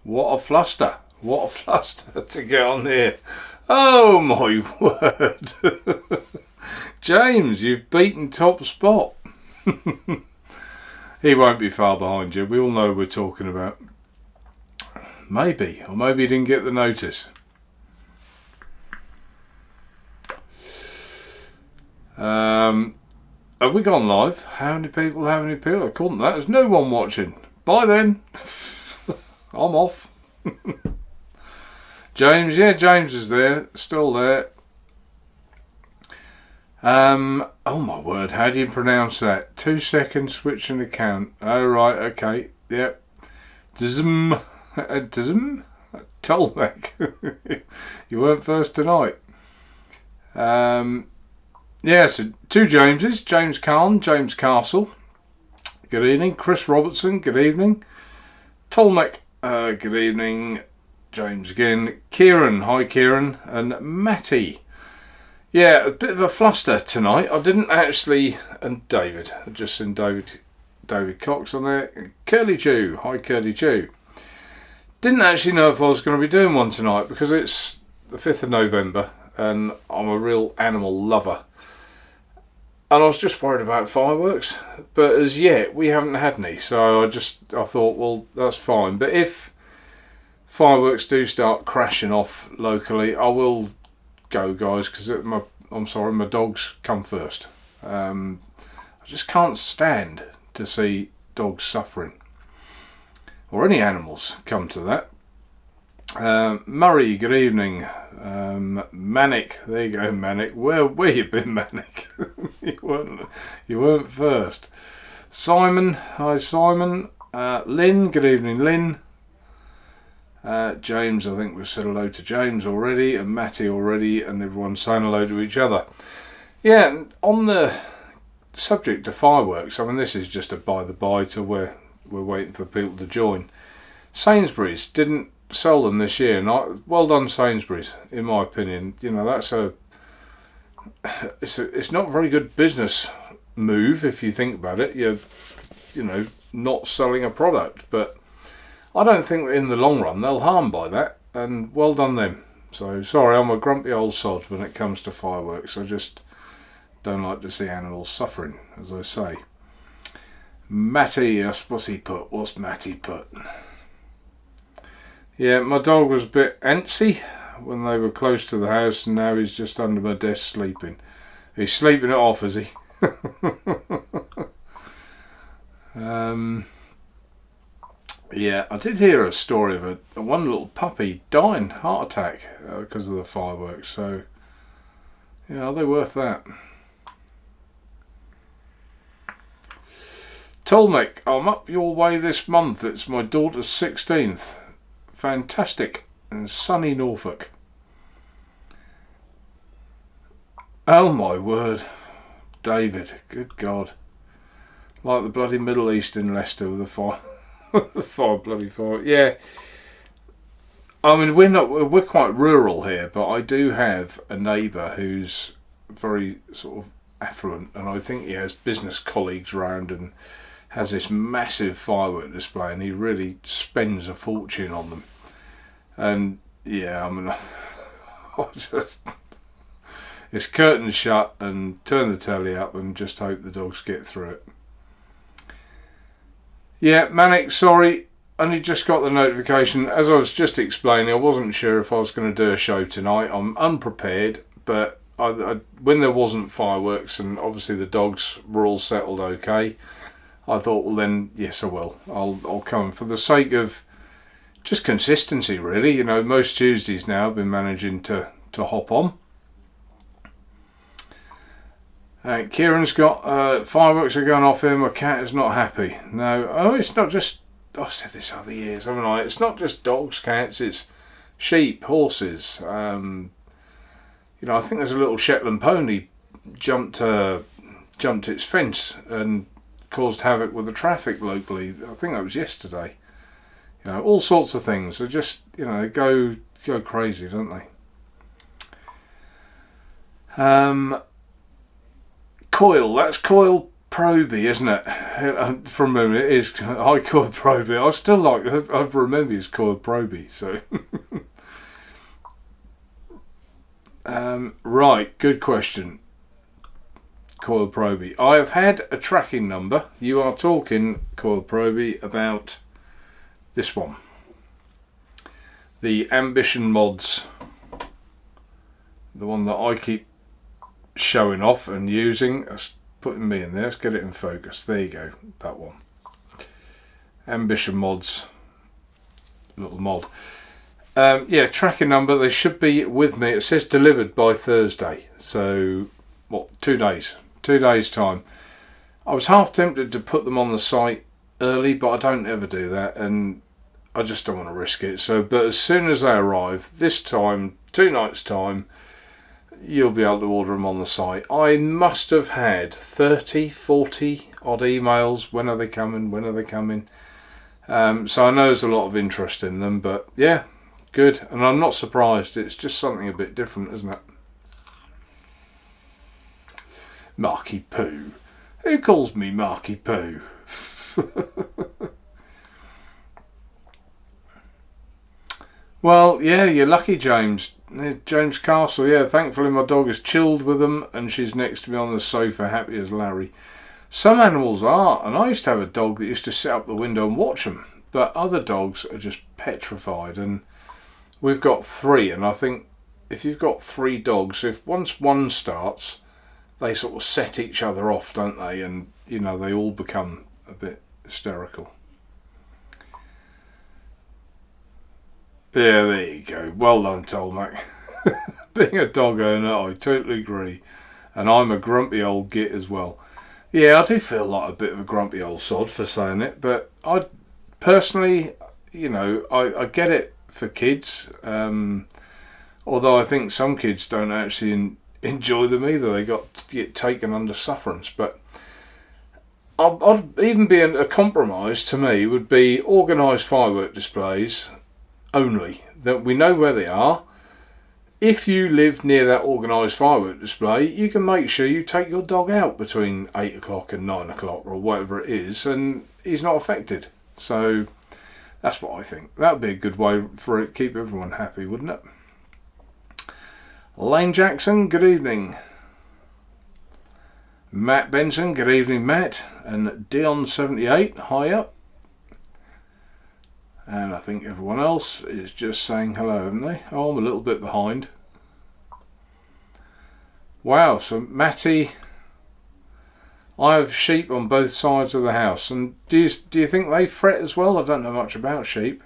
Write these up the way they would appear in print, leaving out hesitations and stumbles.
What a fluster. What a fluster to get on here. Oh my word. James, you've beaten top spot. He won't be far behind you. We all know who we're talking about. Maybe. Or maybe he didn't get the notice. Have we gone live? How many people? According to that, there's no one watching. Bye then. I'm off. James, yeah, James is there. Still there. Oh my word, how do you pronounce that? 2 seconds switching account. Oh right, okay. Yep. Dzm. Dzm? Tolmec. You weren't first tonight. Yeah, so 2 Jameses. James Kahn, James Castle. Good evening. Chris Robertson, good evening. Tolmec, good evening. James again. Kieran, hi Kieran. And Matty. Yeah, a bit of a fluster tonight. I didn't actually... And David. I've just seen David Cox on there. Curly Jew, hi Curly Jew. Didn't actually know if I was going to be doing one tonight because it's the 5th of November and I'm a real animal lover. And I was just worried about fireworks, but as yet we haven't had any, so I thought, well, that's fine. But if fireworks do start crashing off locally, I will go, guys, because my dogs come first. I just can't stand to see dogs suffering, or any animals come to that. Murray, good evening. Manic, there you go, Manic. Where you been, Manic? you weren't first. Simon, hi Simon. Lynn, good evening, Lynn. James, I think we've said hello to James already, and Matty already, and everyone's saying hello to each other. Yeah, and on the subject of fireworks, I mean, this is just a by the by till we're waiting for people to join. Sainsbury's didn't sell them this year, and well done Sainsbury's, in my opinion. You know, it's not a very good business move if you think about it. You're not selling a product, but I don't think that in the long run they'll harm by that, and well done them. So sorry, I'm a grumpy old sod when it comes to fireworks. I just don't like to see animals suffering, as I say. Matty, what's he put? What's Matty put? Yeah, my dog was a bit antsy when they were close to the house, and now he's just under my desk sleeping. He's sleeping it off, is he? Yeah, I did hear a story of one little puppy dying, heart attack, because of the fireworks. So, yeah, are they worth that? Tolmec, I'm up your way this month. It's my daughter's 16th. Fantastic. In sunny Norfolk. Oh my word. David, good God. Like the bloody Middle East in Leicester with the fire. Bloody fire. Yeah. I mean, we're quite rural here, but I do have a neighbour who's very sort of affluent, and I think he has business colleagues round and has this massive firework display, and he really spends a fortune on them. And yeah, I mean, it's curtains shut and turn the telly up and just hope the dogs get through it. Yeah, Manic, sorry, only just got the notification. As I was just explaining, I wasn't sure if I was going to do a show tonight. I'm unprepared, but when there wasn't fireworks and obviously the dogs were all settled okay, I thought, well then, yes I will. I'll come for the sake of just consistency, really. You know, most Tuesdays now I've been managing to hop on. Kieran's got fireworks are going off here. My cat is not happy. No, it's not just. I said this other years, haven't I? It's not just dogs, cats. It's sheep, horses. I think there's a little Shetland pony jumped its fence and caused havoc with the traffic locally. I think that was yesterday. You know, all sorts of things. They just, they go crazy, don't they? Coil, that's Coil Proby, isn't it? From memory, it is. I call it Proby. I still like. I remember it's called Proby. So, right, good question. Coil Proby. I have had a tracking number. You are talking, Coil Proby, about this one. The Ambition Mods. The one that I keep showing off and using. Putting me in there. Let's get it in focus. There you go. That one. Ambition Mods. Little mod. Yeah, tracking number. They should be with me. It says delivered by Thursday. So, what? 2 days. 2 days time. I was half tempted to put them on the site early, but I don't ever do that, and I just don't want to risk it. So, but as soon as they arrive, this time, 2 nights time, you'll be able to order them on the site. I must have had 30, 40 odd emails. When are they coming? When are they coming? So I know there's a lot of interest in them, but yeah, good. And I'm not surprised. It's just something a bit different, isn't it? Marky Poo. Who calls me Marky Poo? Well, yeah, you're lucky, James. James Castle, yeah, thankfully my dog is chilled with them and she's next to me on the sofa, happy as Larry. Some animals are, and I used to have a dog that used to sit up the window and watch them, but other dogs are just petrified, and we've got 3, and I think if you've got 3 dogs, if once one starts, they sort of set each other off, don't they? And, you know, they all become a bit hysterical. Yeah, there you go. Well done, Tolmac. Being a dog owner, I totally agree. And I'm a grumpy old git as well. Yeah, I do feel like a bit of a grumpy old sod for saying it, but I personally, you know, I get it for kids. Although I think some kids don't actually enjoy them either. They get taken under sufferance. But I'd even be a compromise to me would be organised firework displays only, that we know where they are. If you live near that organised firework display, you can make sure you take your dog out between 8 o'clock and 9 o'clock or whatever it is, and he's not affected. So that's what I think. That would be a good way for it to keep everyone happy, wouldn't it? Lane Jackson, good evening. Matt Benson, good evening, Matt. And Dion78, hi up. And I think everyone else is just saying hello, haven't they? Oh, I'm a little bit behind. Wow, so Matty, I have sheep on both sides of the house. And do you think they fret as well? I don't know much about sheep.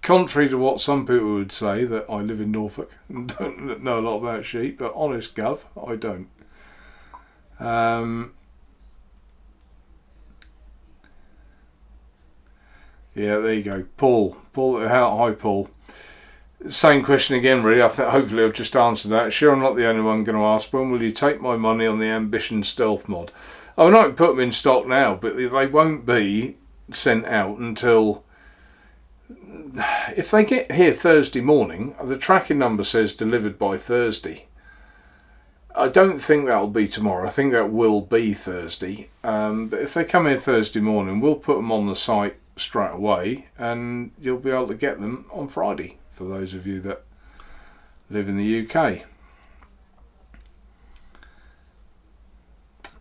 Contrary to what some people would say, that I live in Norfolk and don't know a lot about sheep, but honest gov, I don't. Yeah, there you go. Paul, hi Paul. Same question again, really. Hopefully I've just answered that. Sure, I'm not the only one going to ask. When will you take my money on the Ambition Stealth mod? I might put them in stock now, but they won't be sent out until, if they get here Thursday morning, the tracking number says delivered by Thursday. I don't think that'll be tomorrow. I think that will be Thursday. But if they come here Thursday morning, we'll put them on the site straight away, and you'll be able to get them on Friday for those of you that live in the UK.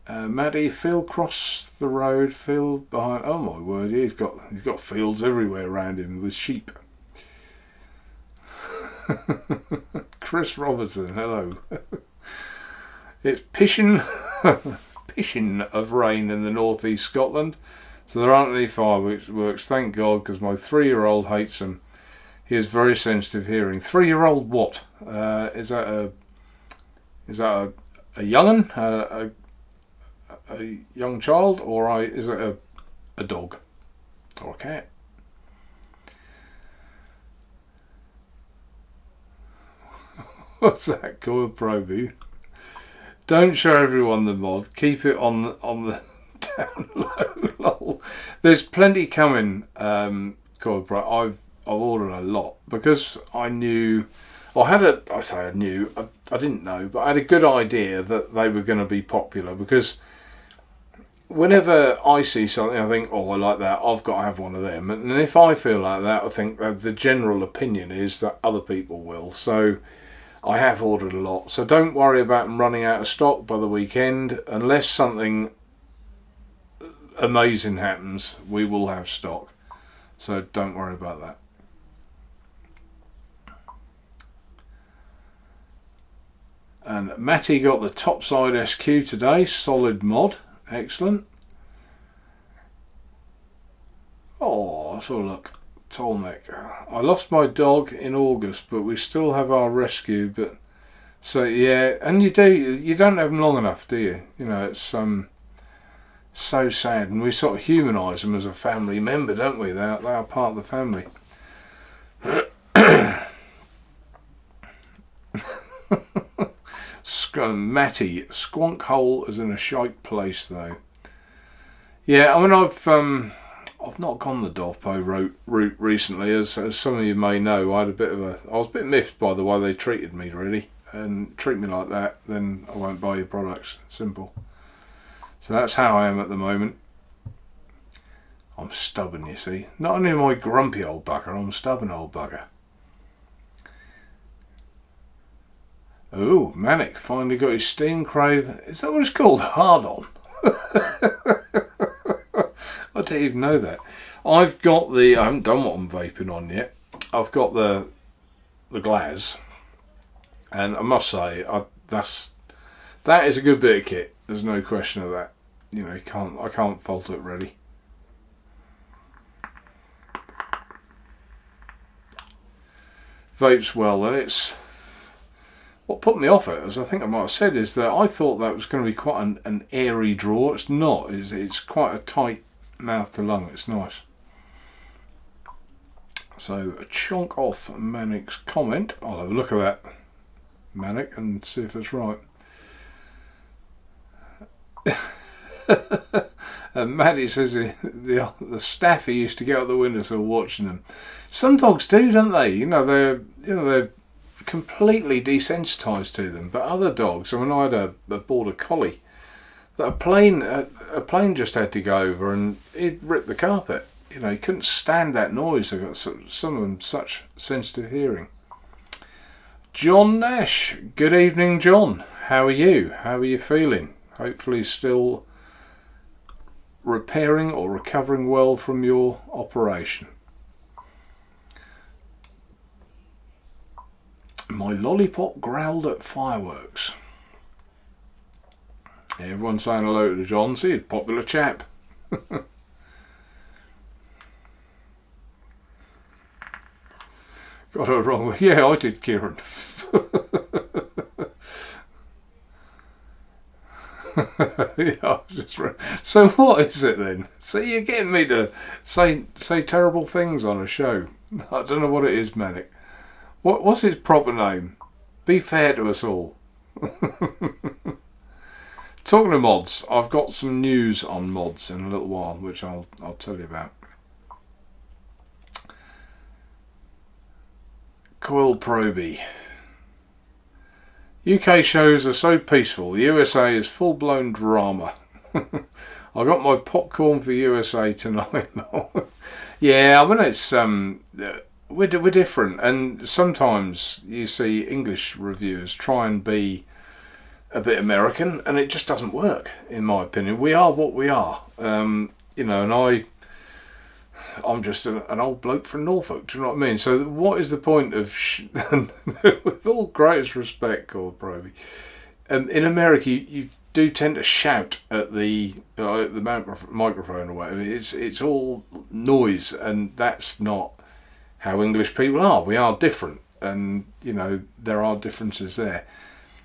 Maddie, Phil cross the road, Phil behind. Oh my word, he's got fields everywhere around him with sheep. Chris Robertson, hello. It's pishing of rain in the northeast Scotland. So there aren't any fireworks, thank God, because my 3-year-old hates them. He has very sensitive hearing. 3-year-old what? Is that a young'un, a young child, or is it a dog or a cat? What's that called, Proby? Don't show everyone the mod. Keep it on the down low. There's plenty coming. I've ordered a lot because I knew. I didn't know, but I had a good idea that they were going to be popular because whenever I see something, I think, oh, I like that, I've got to have one of them. And if I feel like that, I think that the general opinion is that other people will. So I have ordered a lot. So don't worry about them running out of stock by the weekend. Unless something amazing happens, we will have stock. So don't worry about that. And Matty got the Topside SQ today, solid mod, excellent. Oh, let's have a look. Tolmec. I lost my dog in August, but we still have our rescue. But so yeah, and you don't have them long enough, do you? You know, it's so sad, and we sort of humanise them as a family member, don't we? They are part of the family. Matty, Squonk Hole is in a shite place though. Yeah, I mean I've not gone the Dovpo route recently, as some of you may know. I was a bit miffed by the way they treated me, really, and treat me like that, then I won't buy your products. Simple. So that's how I am at the moment. I'm stubborn, you see. Not only am I grumpy old bugger, I'm a stubborn old bugger. Oh, Manic finally got his Steam Crave. Is that what it's called? Hard on. I didn't even know that. I haven't done what I'm vaping on yet. I've got the Glaz, and I must say that is a good bit of kit. There's no question of that. You know, I can't fault it really. Vapes well, and it's what put me off it, as I think I might have said, is that I thought that was going to be quite an airy draw. It's not. It's quite a tight mouth to lung. It's nice. So a chunk off Manic's comment. I'll have a look at that, Manic, and see if it's right. And Maddie says the staffy used to get out the window watching them. Some dogs do, don't they? They're completely desensitised to them. But other dogs, I mean, I had a border collie that a plane just had to go over and it ripped the carpet. You know, he couldn't stand that noise. They've got some of them such sensitive hearing. John Nash, good evening, John. How are you? How are you feeling? Hopefully still repairing or recovering well from your operation. My lollipop growled at fireworks. Everyone's saying hello to John. See, he's a popular chap. Got it wrong. Yeah, I did, Kieran. Yeah, so what is it then? So you're getting me to say terrible things on a show. I don't know what it is, Manic. What's its proper name? Be fair to us all. Talking of mods, I've got some news on mods in a little while, which I'll tell you about. Coil Proby. UK shows are so peaceful. The USA is full-blown drama. I got my popcorn for USA tonight. Yeah, I mean it's we're different, and sometimes you see English reviewers try and be a bit American, and it just doesn't work. In my opinion, we are what we are. And I'm just an old bloke from Norfolk, do you know what I mean? So what is the point of, with all greatest respect, Coil Proby, in America you do tend to shout at the microphone or whatever. It's all noise, and that's not how English people are. We are different, and there are differences there.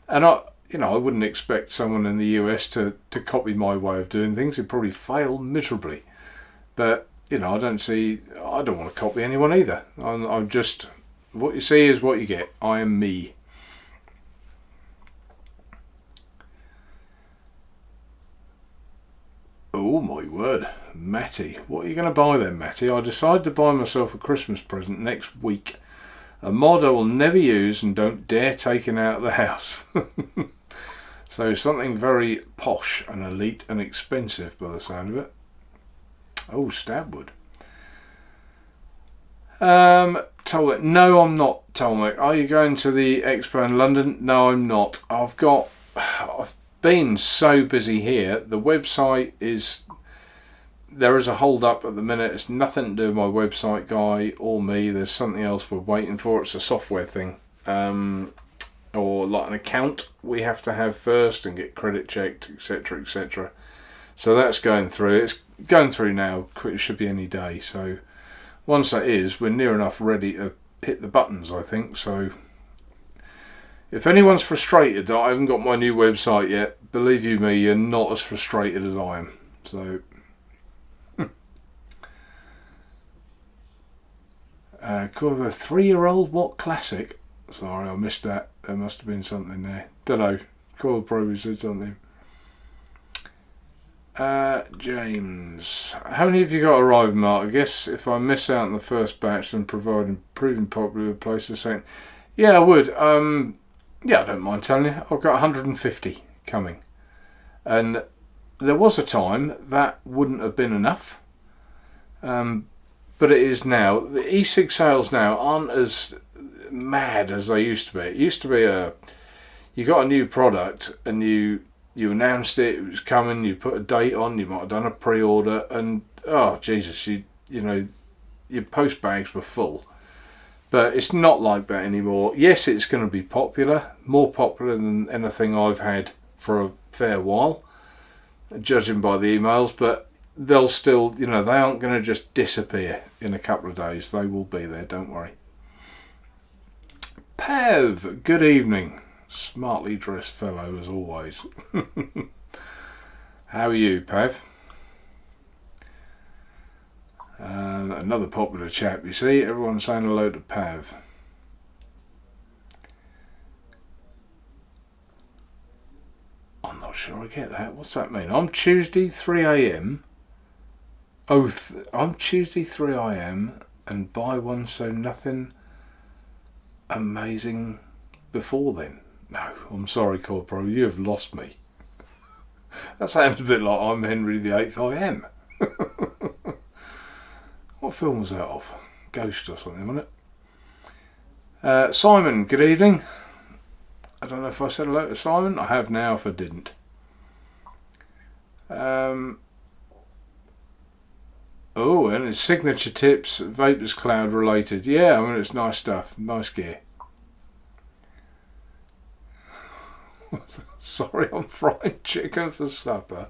And I wouldn't expect someone in the US to copy my way of doing things. It'd probably fail miserably. But I don't want to copy anyone either. I'm just, what you see is what you get. I am me. Oh my word, Matty. What are you going to buy then, Matty? I decided to buy myself a Christmas present next week. A mod I will never use and don't dare take it out of the house. So something very posh and elite and expensive by the sound of it. Oh, Stabwood. Tolwick. No, I'm not, Tolwick. Are you going to the expo in London? No, I'm not. I've been so busy here. The website is... There is a hold up at the minute. It's nothing to do with my website guy or me. There's something else we're waiting for. It's a software thing. Or like an account we have to have first and get credit checked, etc, etc. So that's going through. It's going through now. It should be any day. So once that is, we're near enough ready to hit the buttons, I think. So if anyone's frustrated that I haven't got my new website yet, believe you me, you're not as frustrated as I am. So called a 3-year-old what classic? Sorry, I missed that. There must have been something there. Don't know. Call probably said something. James, how many have you got arriving, Mark? I guess if I miss out on the first batch, then proving popular with places saying, yeah, I would. Yeah, I don't mind telling you. I've got 150 coming, and there was a time that wouldn't have been enough. But it is now. The e-cig sales now aren't as mad as they used to be. It used to be you got a new product and you announced it was coming, you put a date on, you might have done a pre-order, and oh Jesus, you know your post bags were full. But it's not like that anymore. Yes, it's going to be popular, more popular than anything I've had for a fair while, judging by the emails, but they'll still, they aren't going to just disappear in a couple of days. They will be there, don't worry. Pav, good evening. Smartly dressed fellow as always. How are you, Pav? Another popular chap, you see. Everyone's saying hello to Pav. I'm not sure I get that. What's that mean? I'm Tuesday 3 a.m. I'm Tuesday 3 a.m. and buy one so nothing amazing before then. No, I'm sorry, Corporal, you have lost me. That sounds a bit like I'm Henry VIII I am. What film was that of? Ghost or something, wasn't it? Simon, good evening. I don't know if I said hello to Simon. I have now if I didn't. Oh, and it's signature tips, Vapors Cloud related. Yeah, I mean, it's nice stuff, nice gear. Sorry, I'm frying chicken for supper.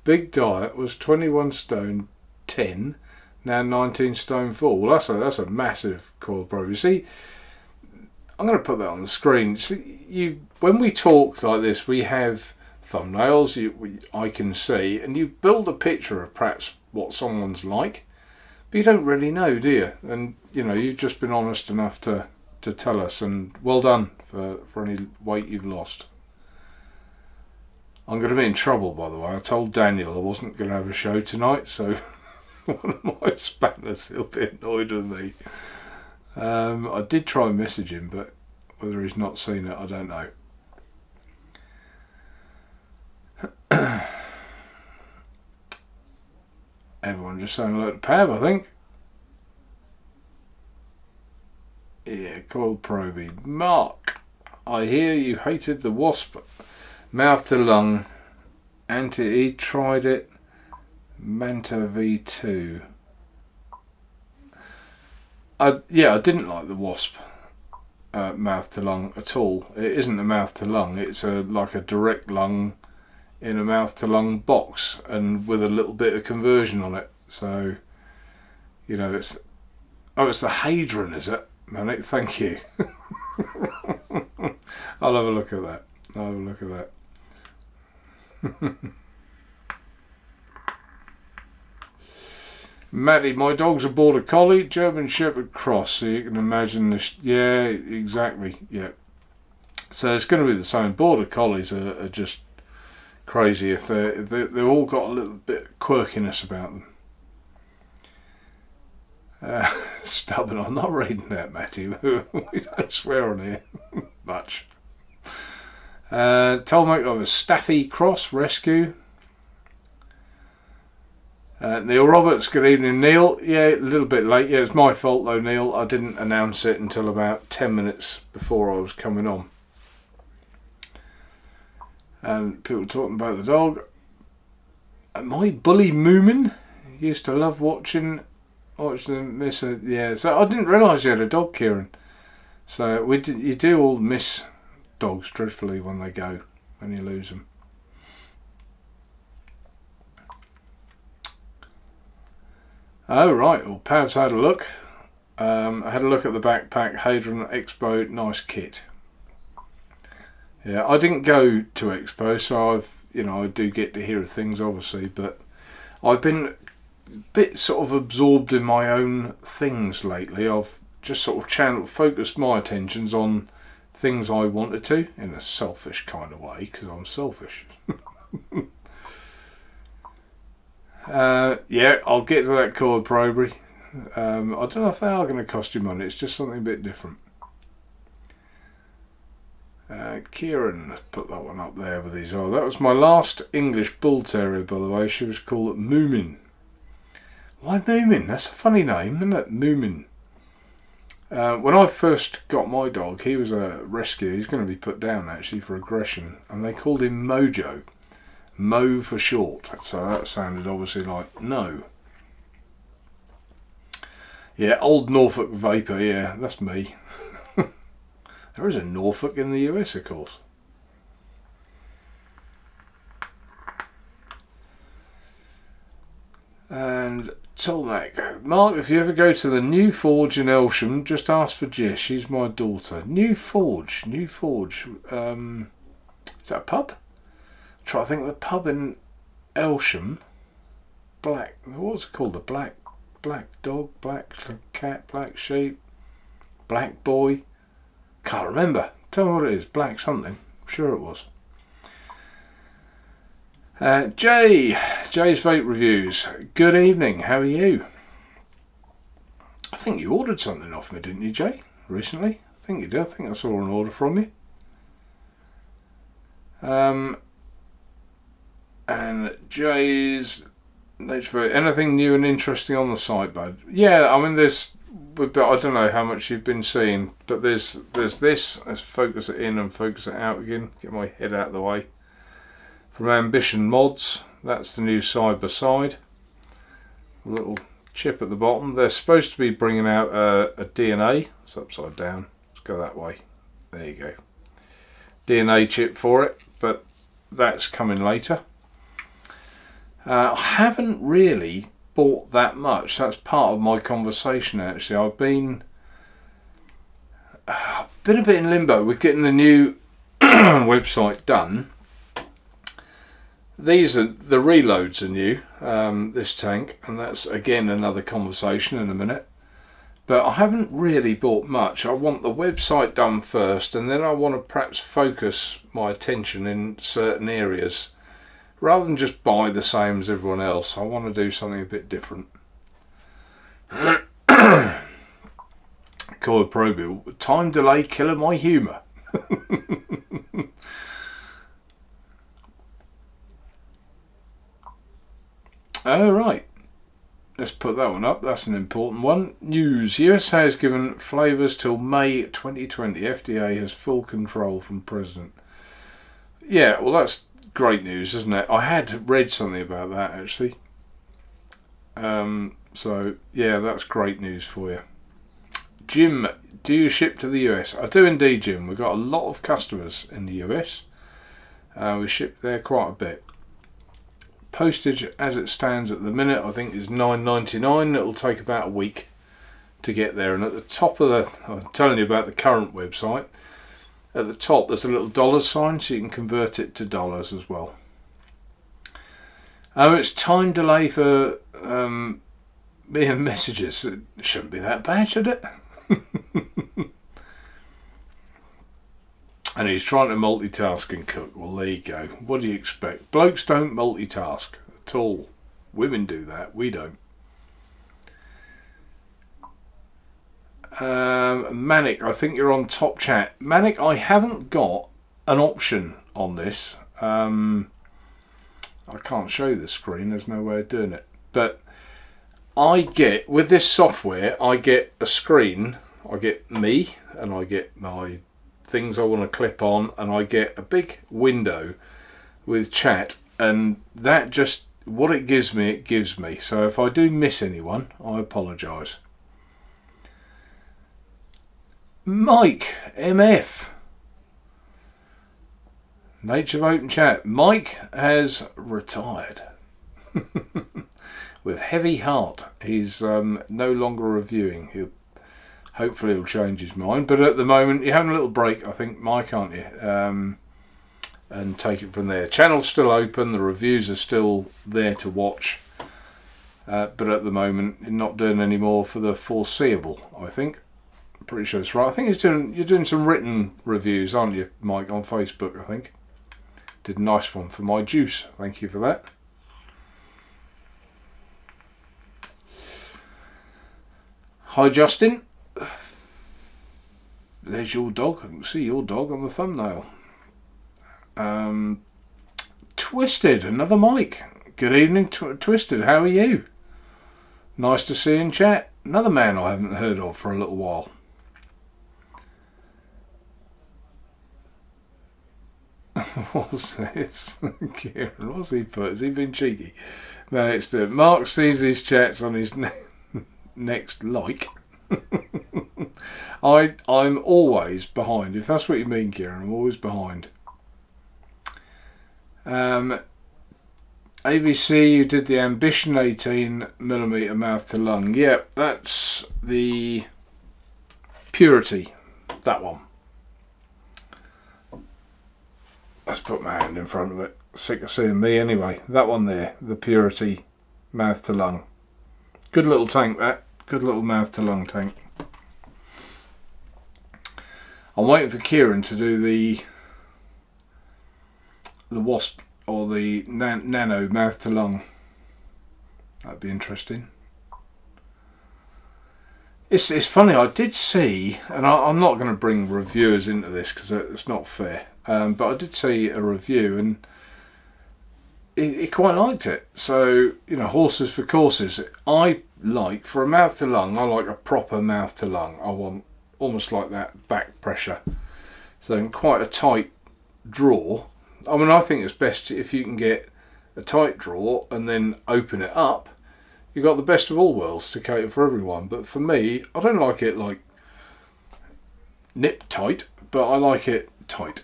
Big diet was 21 stone 10, now 19 stone 4. Well, that's a massive coil probe. You see, I'm going to put that on the screen. See, when we talk like this, we have thumbnails I can see, and you build a picture of perhaps what someone's like, but you don't really know, do you? And you've just been honest enough to tell us, and well done for any weight you've lost. I'm going to be in trouble, by the way. I told Daniel I wasn't going to have a show tonight, so one of my spanners, he'll be annoyed with me. I did try and message him, but whether he's not seen it, I don't know. Everyone just saying hello to Pav, I think. Yeah, coil probing. Mark, I hear you hated the wasp. Mouth to lung. He tried it. Manta V2. I didn't like the wasp mouth to lung at all. It isn't a mouth to lung. It's like a direct lung in a mouth to lung box, and with a little bit of conversion on it. So, it's the Hadron, is it? Manic, thank you. I'll have a look at that. Maddie, my dog's a border collie, German Shepherd cross, so you can imagine this. Yeah, exactly. Yeah. So it's going to be the same. Border collies are just crazy if they've all got a little bit of quirkiness about them. Stubborn. I'm not reading that, Matty. We don't swear on here much. Tolmac of a Staffy Cross Rescue. Neil Roberts, good evening, Neil. Yeah, a little bit late. Yeah, it's my fault though, Neil. I didn't announce it until about 10 minutes before I was coming on. And people talking about the dog. My bully Moomin used to love watching them miss. Yeah, so I didn't realise you had a dog, Kieran. So you do all miss dogs dreadfully when they go, when you lose them. Oh right, well Pav's had a look. I had a look at the backpack, Hadron Expo, nice kit. Yeah, I didn't go to Expo, so I do get to hear things obviously, but I've been a bit sort of absorbed in my own things lately. I've just sort of focused my attentions on things I wanted to, in a selfish kind of way, because I'm selfish. Yeah, I'll get to that Cord Probery. I don't know if they are going to cost you money, it's just something a bit different. Kieran, let's put that one up there with these. Oh, that was my last English Bull Terrier, by the way. She was called Moomin. Why Moomin? That's a funny name, isn't it? Moomin. When I first got my dog, he was a rescue. He's going to be put down actually for aggression, and they called him Mojo. Mo for short. So that sounded obviously like no. Yeah, old Norfolk Vapor. Yeah, that's me. There is a Norfolk in the US, of course. And Tolmac, Mark, if you ever go to the New Forge in Elsham, just ask for Jess. She's my daughter. New Forge. Is that a pub? Try to think of the pub in Elsham. What's it called? The black dog, black cat, black sheep, black boy. Can't remember. Tell me what it is. Black something. I'm sure it was. Jay's Vape Reviews. Good evening. How are you? I think you ordered something off me, didn't you, Jay? Recently? I think you did. I think I saw an order from you. And Jay's anything new and interesting on the site, bud? Yeah, I mean I don't know how much you've been seeing, but there's this. Let's focus it in and focus it out again. Get my head out of the way. From Ambition Mods, that's the new side by side. A little chip at the bottom. They're supposed to be bringing out a DNA. It's upside down. Let's go that way. There you go. DNA chip for it, but that's coming later. I haven't really bought that much. That's part of my conversation actually. I've been a bit in limbo with getting the new website done. The reloads are new, this tank, and that's again another conversation in a minute. But I haven't really bought much. I want the website done first, and then I want to perhaps focus my attention in certain areas. Rather than just buy the same as everyone else, I want to do something a bit different. Cord Probe, time delay killing my humour. Oh right, let's put that one up. That's an important one. News: USA has given flavours till May 2020. FDA has full control from President. Yeah, well that's great news, isn't it? I had read something about that actually. So yeah, that's great news for you. Jim, do you ship to the US? I do indeed, Jim. We've got a lot of customers in the US. We ship there quite a bit. Postage as it stands at the minute I think is $9.99. It'll take about a week to get there, and at the top of I'm telling you about the current website, at the top there's a little dollar sign so you can convert it to dollars as well. Oh, it's time delay for me and messages. It shouldn't be that bad, should it? And he's trying to multitask and cook. Well, there you go. What do you expect? Blokes don't multitask at all. Women do that. We don't. Manic, I think you're on top chat. Manic, I haven't got an option on this. I can't show you the screen, there's no way of doing it. But I get, with this software, I get a screen, I get me, and I get my things I want to clip on, and I get a big window with chat, and that just, what it gives me. So if I do miss anyone, I apologise. Mike, MF. Nature of Open Chat. Mike has retired. With heavy heart. He's no longer reviewing. Hopefully he'll change his mind. But at the moment, you're having a little break, I think, Mike, aren't you? And take it from there. Channel's still open. The reviews are still there to watch. But at the moment, you're not doing any more for the foreseeable, I think. I'm pretty sure it's right. I think you're doing some written reviews, aren't you, Mike, on Facebook, I think. Did a nice one for my juice. Thank you for that. Hi, Justin. There's your dog. I can see your dog on the thumbnail. Twisted, another Mike. Good evening, Twisted. How are you? Nice to see you in chat. Another man I haven't heard of for a little while. What's this? Kieran, what's he put? Has he been cheeky? No, it's Mark sees his chats on his next like. I'm always behind. If that's what you mean, Kieran, I'm always behind. ABC, you did the Ambition 18mm mouth to lung. Yep, that's the Purity. That one. Let's put my hand in front of it. Sick of seeing me anyway. That one there, the Purity mouth to lung. Good little tank, that. Good little mouth to lung tank. I'm waiting for Kieran to do the Wasp or the Nano mouth to lung. That'd be interesting. It's funny, I did see, and I'm not going to bring reviewers into this because it's not fair, but I did see a review and he quite liked it. So, you know, horses for courses. I like, for a mouth to lung, I like a proper mouth to lung. I want almost like that back pressure. So quite a tight draw. I mean, I think it's best if you can get a tight draw and then open it up. You've got the best of all worlds to cater for everyone. But for me, I don't like it like nip tight, but I like it tight.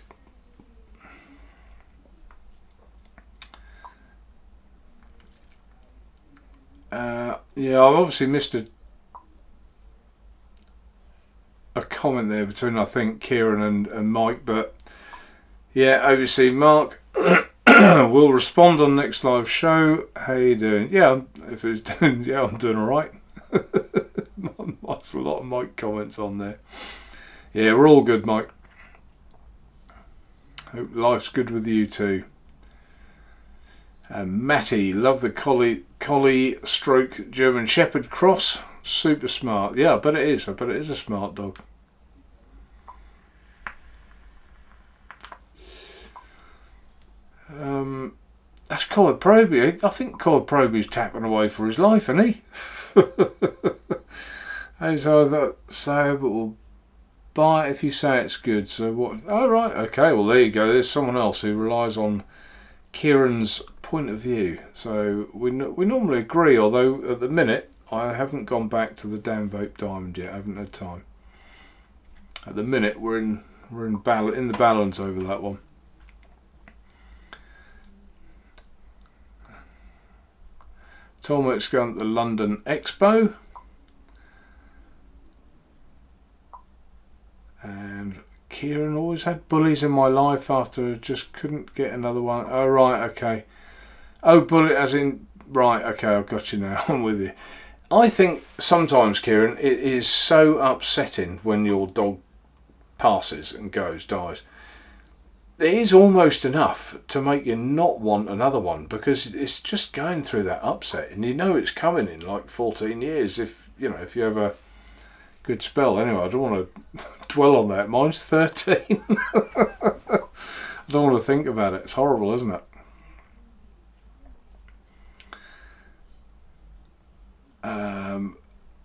Yeah, I've obviously missed a comment there between, I think, Kieran and Mike, but yeah, obviously Mark will respond on next live show. How you doing? Yeah, if it's doing, yeah, I'm doing all right. That's a lot of Mike comments on there. Yeah, we're all good, Mike. Hope life's good with you too. Matty, love the collie stroke German Shepherd cross. Super smart. Yeah, I bet it is. I bet it is a smart dog. That's Cord Proby. I think Cord Proby's tapping away for his life, isn't he? So that say, but we'll buy it if you say it's good. So what? Oh right, okay. Well, there you go. There's someone else who relies on Kieran's point of view. So we normally agree, although at the minute I haven't gone back to the Dan Vape Diamond yet. I haven't had time. At the minute we're in the balance over that one. Tolmert's gone to the London Expo. And Kieran, always had bullies in my life after just couldn't get another one. Oh right, okay. Oh, bully as in, right, okay, I've got you now. I'm with you. I think sometimes, Kieran, it is so upsetting when your dog passes and dies. It is almost enough to make you not want another one, because it's just going through that upset, and you know it's coming in like 14 years if you have a good spell. Anyway, I don't want to dwell on that. Mine's 13. I don't want to think about it. It's horrible, isn't it?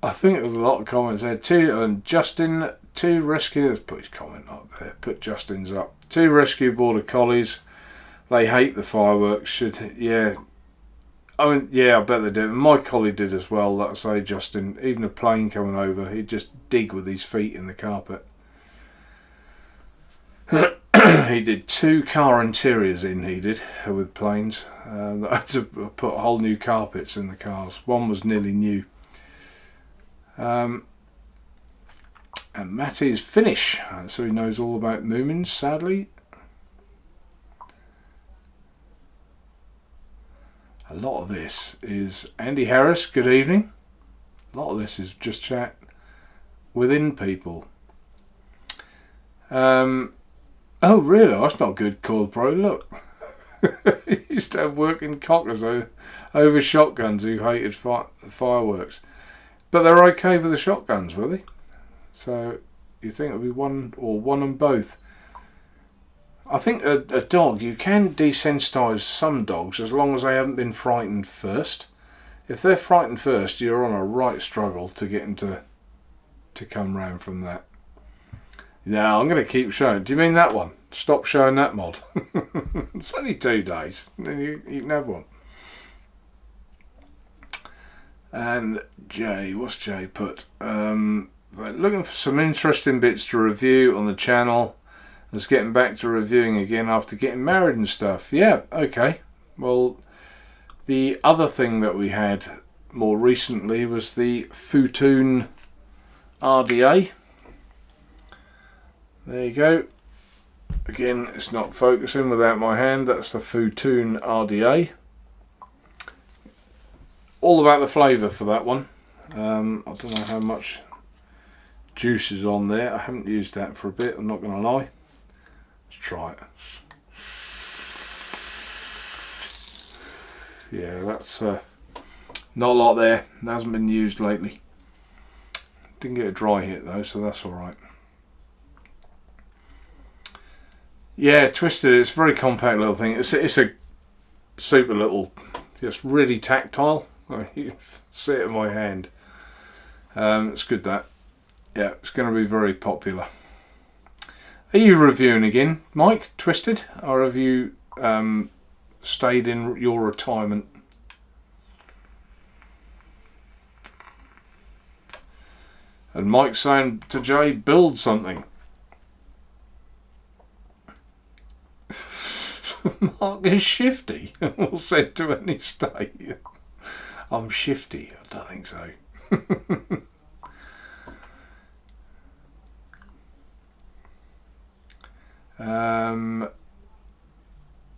I think there was a lot of comments there too. And Justin, 2 rescue. Let's put his comment up there. Put Justin's up. 2 rescue border collies. They hate the fireworks. Yeah. I mean, yeah, I bet they do. My collie did as well. Like I say, Justin. Even a plane coming over, he'd just dig with his feet in the carpet. He did 2 car interiors in. He did with planes. I had to put whole new carpets in the cars. One was nearly new. And Matty's Finnish, so he knows all about Moomins, sadly. A lot of this is Andy Harris, good evening. A lot of this is just chat within people. Oh really? That's not good, Coil Pro. Look. He used to have working cockers over shotguns who hated fireworks. But they're okay with the shotguns, were they? So you think it'll be one and both. I think a dog, you can desensitise some dogs as long as they haven't been frightened first. If they're frightened first, you're on a right struggle to get them to come round from that. Yeah, I'm going to keep showing. Do you mean that one? Stop showing that mod. It's only 2 days. Then you can have one. And Jay, what's Jay put? Looking for some interesting bits to review on the channel. Just getting back to reviewing again after getting married and stuff. Yeah, okay. Well, the other thing that we had more recently was the Futoon RDA. There you go. Again, it's not focusing without my hand. That's the Futoon RDA. All about the flavour for that one. I don't know how much juice is on there. I haven't used that for a bit, I'm not going to lie. Let's try it. Yeah, that's not a lot there. It hasn't been used lately. Didn't get a dry hit though, so that's alright. Yeah, Twisted, it's a very compact little thing. It's a super little, just really tactile. You can see it in my hand. It's good that. Yeah, it's going to be very popular. Are you reviewing again, Mike, Twisted? Or have you stayed in your retirement? And Mike's saying to Jay, build something. Mark is shifty. We'll said to any state. I'm shifty. I don't think so.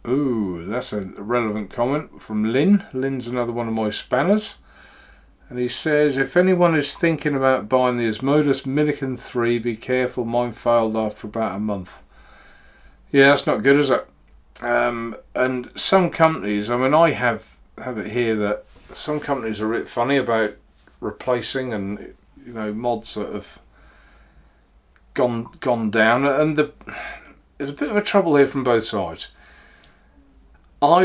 Ooh, that's a relevant comment from Lynn. Lynn's another one of my spanners. And he says, if anyone is thinking about buying the Asmodus Millikan 3, be careful, mine failed after about a month. Yeah, that's not good, is it? And some companies, I mean, I have it here that some companies are a bit funny about replacing, and you know, mods that have gone down, and there's a bit of a trouble here from both sides. I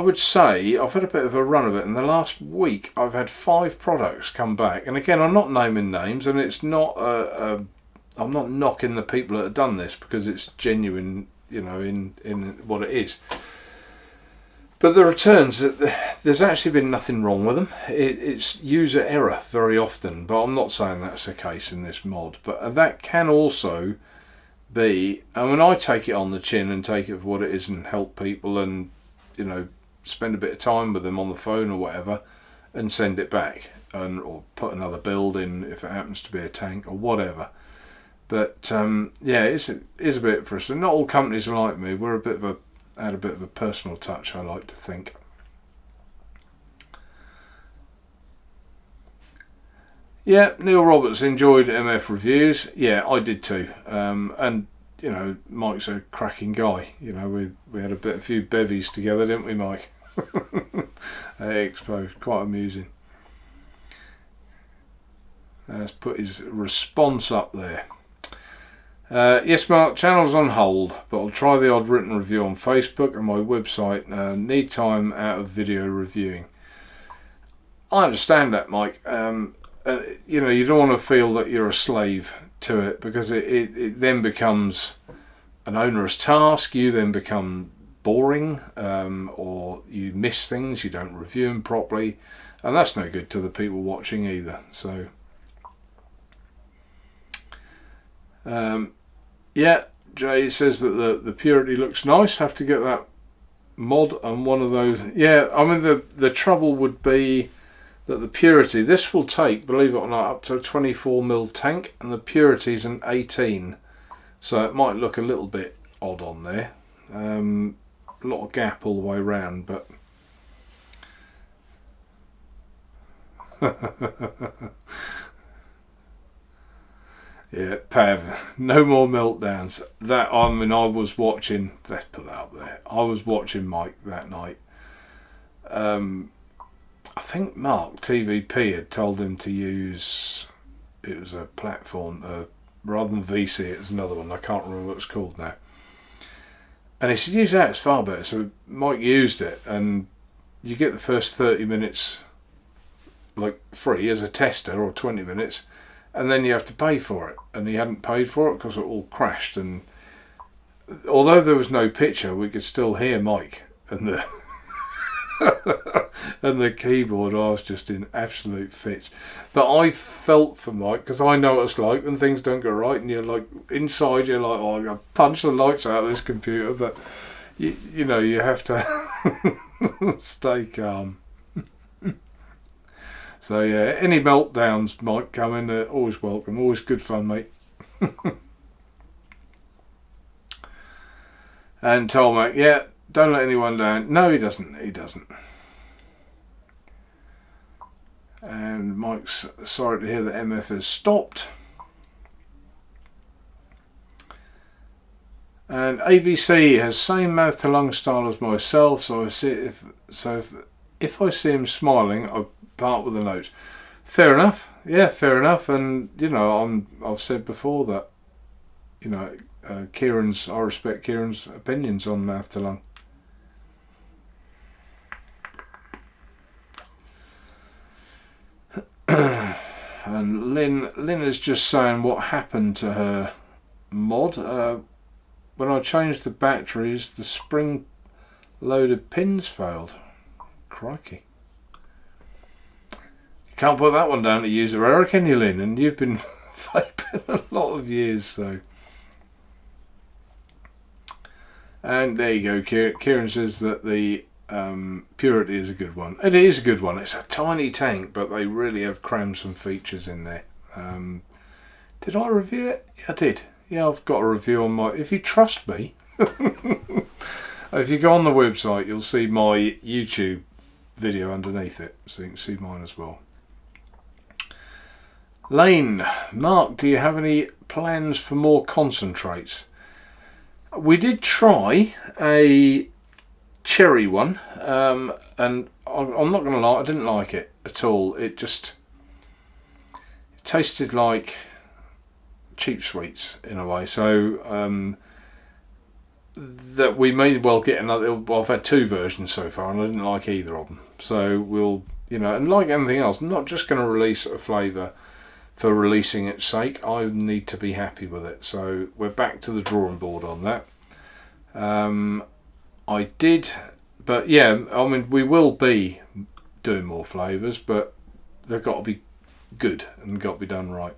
would say I've had a bit of a run of it. In the last week, I've had 5 products come back, and again, I'm not naming names, and it's not I'm not knocking the people that have done this because it's genuine, you know, in what it is. But the returns, there's actually been nothing wrong with them. It's user error very often, but I'm not saying that's the case in this mod. But that can also be, and when I take it on the chin and take it for what it is and help people and, you know, spend a bit of time with them on the phone or whatever and send it back, or put another build in if it happens to be a tank or whatever. But yeah, it's a bit frustrating. Not all companies are like me. We're add a bit of a personal touch, I like to think. Yeah, Neil Roberts enjoyed MF reviews. Yeah, I did too. And you know, Mike's a cracking guy. You know, we had a few bevies together, didn't we, Mike? At Expo, quite amusing. Let's put his response up there. Yes, Mark, channel's on hold, but I'll try the odd written review on Facebook and my website. Need time out of video reviewing. I understand that, Mike. You don't want to feel that you're a slave to it, because it then becomes an onerous task. You then become boring, or you miss things, you don't review them properly, and that's no good to the people watching either. So yeah, Jay says that the purity looks nice. Have to get that mod on one of those. Yeah, I mean the trouble would be that the purity, this will take, believe it or not, up to a 24mm tank, and the purity's an 18, so it might look a little bit odd on there. A lot of gap all the way around, but yeah, Pav, no more meltdowns. That, I mean, I was watching, let's put that up there, I was watching Mike that night. I think Mark TVP had told him to use, it was a platform, rather than VC, it was another one, I can't remember what it's called now. And he said, use that, it's far better. So Mike used it, and you get the first 30 minutes like free as a tester, or 20 minutes, and then you have to pay for it. And he hadn't paid for it because it all crashed. And although there was no picture, we could still hear Mike and the and the keyboard. I was just in absolute fits. But I felt for Mike, because I know what it's like when things don't go right, and you're like, inside you're like, oh, I'm going to punch the lights out of this computer. But you know, you have to stay calm. So yeah, any meltdowns might come in, they're always welcome, always good fun, mate. And Tolmac, yeah, don't let anyone down. No, he doesn't. And Mike's sorry to hear that MF has stopped. And AVC has same mouth to lung style as myself, so if I see him smiling, I part with a note. Fair enough. Yeah, fair enough. And you know, I've said before that, you know, I respect Kieran's opinions on mouth to lung. And Lynn is just saying what happened to her mod. When I changed the batteries, the spring loaded pins failed. Crikey. You can't put that one down to user error, can you, Lynn? And you've been vaping a lot of years, so. And there you go. Kieran says that the purity is a good one. It is a good one. It's a tiny tank, but they really have crammed some features in there. Did I review it? Yeah, I did. Yeah, I've got a review on my... If you trust me, if you go on the website, you'll see my YouTube video underneath it, so you can see mine as well. Lane, Mark, do you have any plans for more concentrates? We did try a cherry one, and I'm not going to lie, I didn't like it at all. It tasted like cheap sweets in a way, so that we may well get another. Well, I've had two versions so far and I didn't like either of them, so we'll, you know, and like anything else, I'm not just going to release a flavour for releasing its sake. I need to be happy with it, so we're back to the drawing board on that. I did, but yeah, I mean, we will be doing more flavours, but they've got to be good and got to be done right.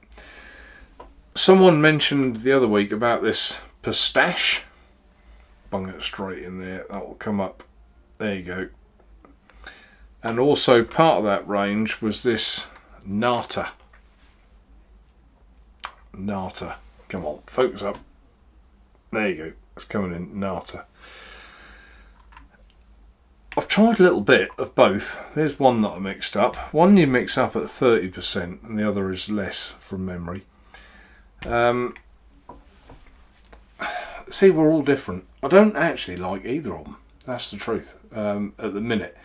Someone mentioned the other week about this pistache. Bung it straight in there, that will come up. There you go. And also part of that range was this Nata. Come on, focus up. There you go. It's coming in, Nata. I've tried a little bit of both. There's one that I mixed up. One you mix up at 30% and the other is less from memory. See, we're all different. I don't actually like either of them. That's the truth at the minute.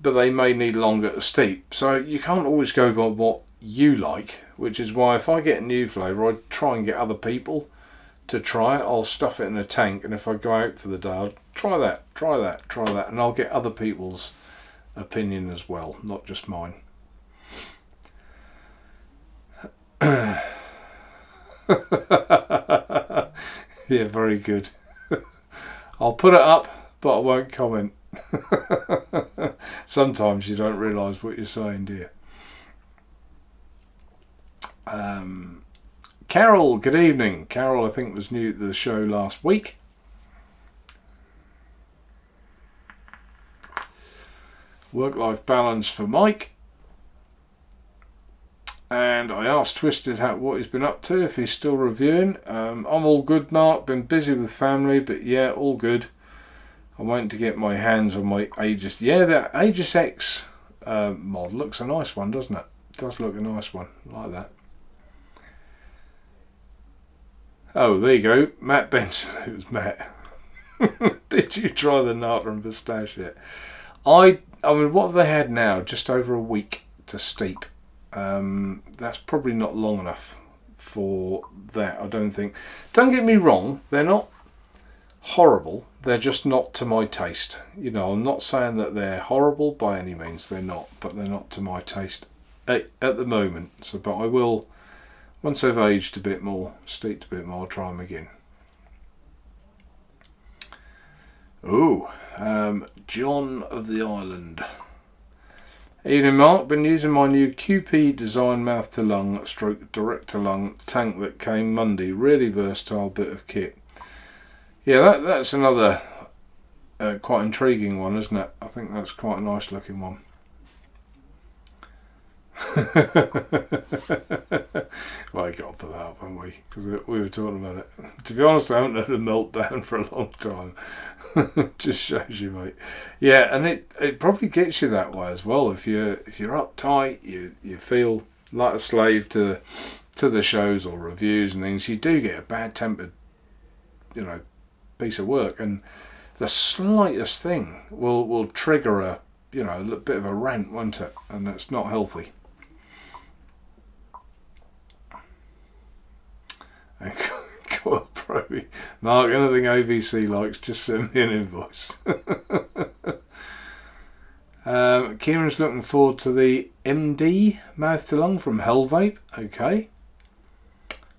But they may need longer to steep. So you can't always go by what you like, which is why if I get a new flavour, I try and get other people to try it, I'll stuff it in a tank, and if I go out for the day, I'll try that, and I'll get other people's opinion as well, not just mine. Yeah, very good. I'll put it up, but I won't comment. Sometimes you don't realise what you're saying, do you? Carol, good evening. Carol, I think, was new to the show last week. Work-life balance for Mike. And I asked Twisted what he's been up to, if he's still reviewing. I'm all good, Mark. Been busy with family, but yeah, all good. I'm waiting to get my hands on my Aegis. Yeah, the Aegis X mod looks a nice one, doesn't it? It does look a nice one, like that. Oh, there you go. Matt Benson. It was Matt. Did you try the Nata and Pistache yet? I mean, what have they had now? Just over a week to steep. That's probably not long enough for that, I don't think. Don't get me wrong, they're not horrible, they're just not to my taste. You know, I'm not saying that they're horrible by any means, they're not, but they're not to my taste at the moment. So, but I will, once they've aged a bit more, steeped a bit more, I'll try them again. Ooh, John of the Island. Evening, Mark. Been using my new QP design mouth to lung stroke direct to lung tank that came Monday. Really versatile bit of kit. Yeah, that's another quite intriguing one, isn't it? I think that's quite a nice looking one. Well, I got for that up, haven't we? Because we were talking about it. To be honest, I haven't had a meltdown for a long time. Just shows you, mate. Yeah, and it probably gets you that way as well. If you're uptight, you feel like a slave to the shows or reviews and things. You do get a bad-tempered, piece of work, and the slightest thing will trigger a bit of a rant, won't it? And it's not healthy. Probably. Mark, anything AVC likes, just send me an invoice. Kieran's looking forward to the MD mouth to lung from Hell Vape. Okay.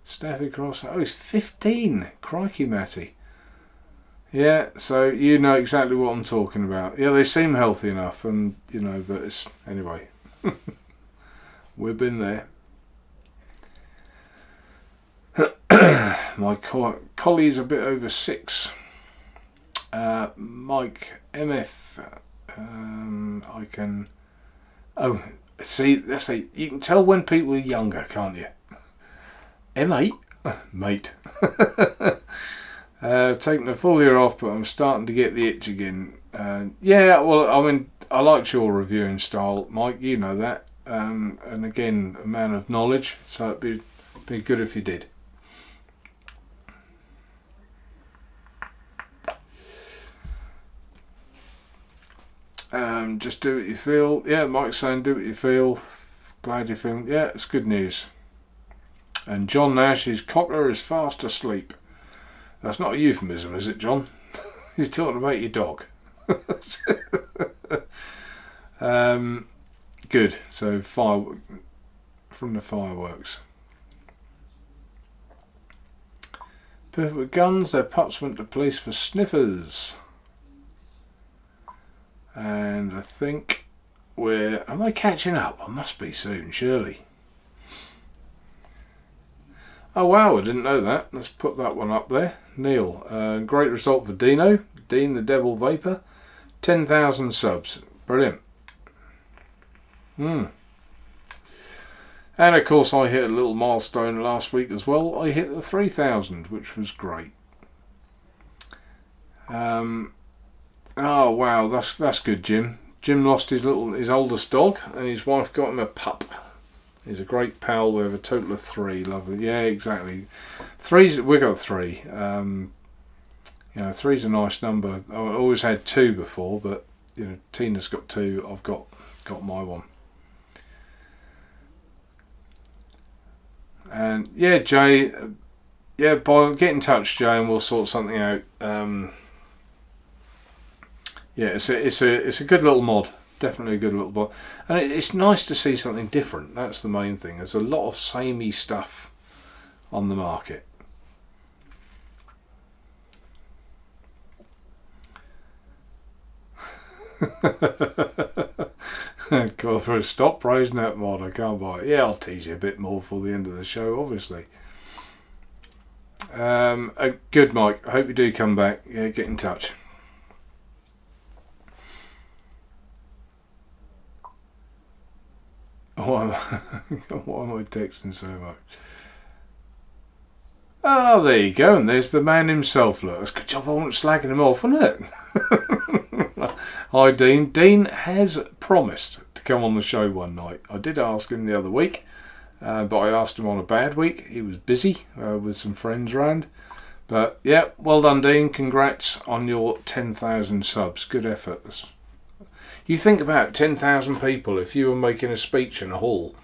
Staffy Cross. Oh, he's 15. Crikey, Matty. Yeah, so you know exactly what I'm talking about. Yeah, they seem healthy enough, and but it's anyway. We've been there. My collie's a bit over 6. Mike MF. I can. Oh, see, that's you can tell when people are younger, can't you? M8, mate. Taking the full year off, but I'm starting to get the itch again. Yeah, well, I mean, I liked your reviewing style, Mike. You know that. And again, a man of knowledge, so it'd be good if you did. Just do what you feel. Yeah, Mike's saying do what you feel. Glad you feel. Yeah, it's good news. And John Nash's cockler is fast asleep. That's not a euphemism, is it, John? You're talking about your dog. Good. So from the fireworks. Perfect with guns. Their pups went to police for sniffers. And I think am I catching up? I must be soon, surely. Oh wow, I didn't know that. Let's put that one up there. Neil, great result for Dino. Dean the Devil Vapor. 10,000 subs. Brilliant. And of course I hit a little milestone last week as well. I hit the 3,000, which was great. Oh wow, that's good, Jim. Jim lost his oldest dog, and his wife got him a pup. He's a great pal. We have a total of 3. Lovely. Yeah, exactly. We got 3. 3's a nice number. I always had 2 before, but Tina's got 2. I've got my one. And yeah, Jay, yeah, get in touch, Joe, and we'll sort something out. Yeah, it's a good little mod. Definitely a good little mod, and it's nice to see something different. That's the main thing. There's a lot of samey stuff on the market. Call for a stop praising that mod. I can't buy it. Yeah, I'll tease you a bit more for the end of the show, obviously. Good, Mike. I hope you do come back. Yeah, get in touch. Why am I texting so much? Oh, there you go. And there's the man himself. Look, that's a good job. I wasn't slagging him off, wasn't it? Hi, Dean. Dean has promised to come on the show one night. I did ask him the other week, but I asked him on a bad week. He was busy with some friends around. But yeah, well done, Dean. Congrats on your 10,000 subs. Good effort. You think about 10,000 people. If you were making a speech in a hall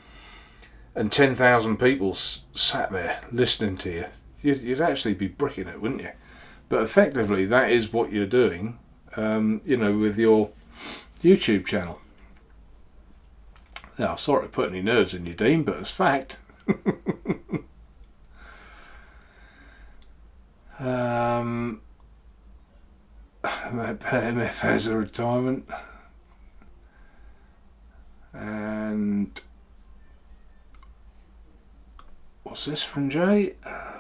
and 10,000 people sat there listening to you, you'd actually be bricking it, wouldn't you? But effectively, that is what you're doing, with your YouTube channel. Now, sorry to put any nerves in you, Dean, but it's fact. MF has a retirement. And what's this from Jay?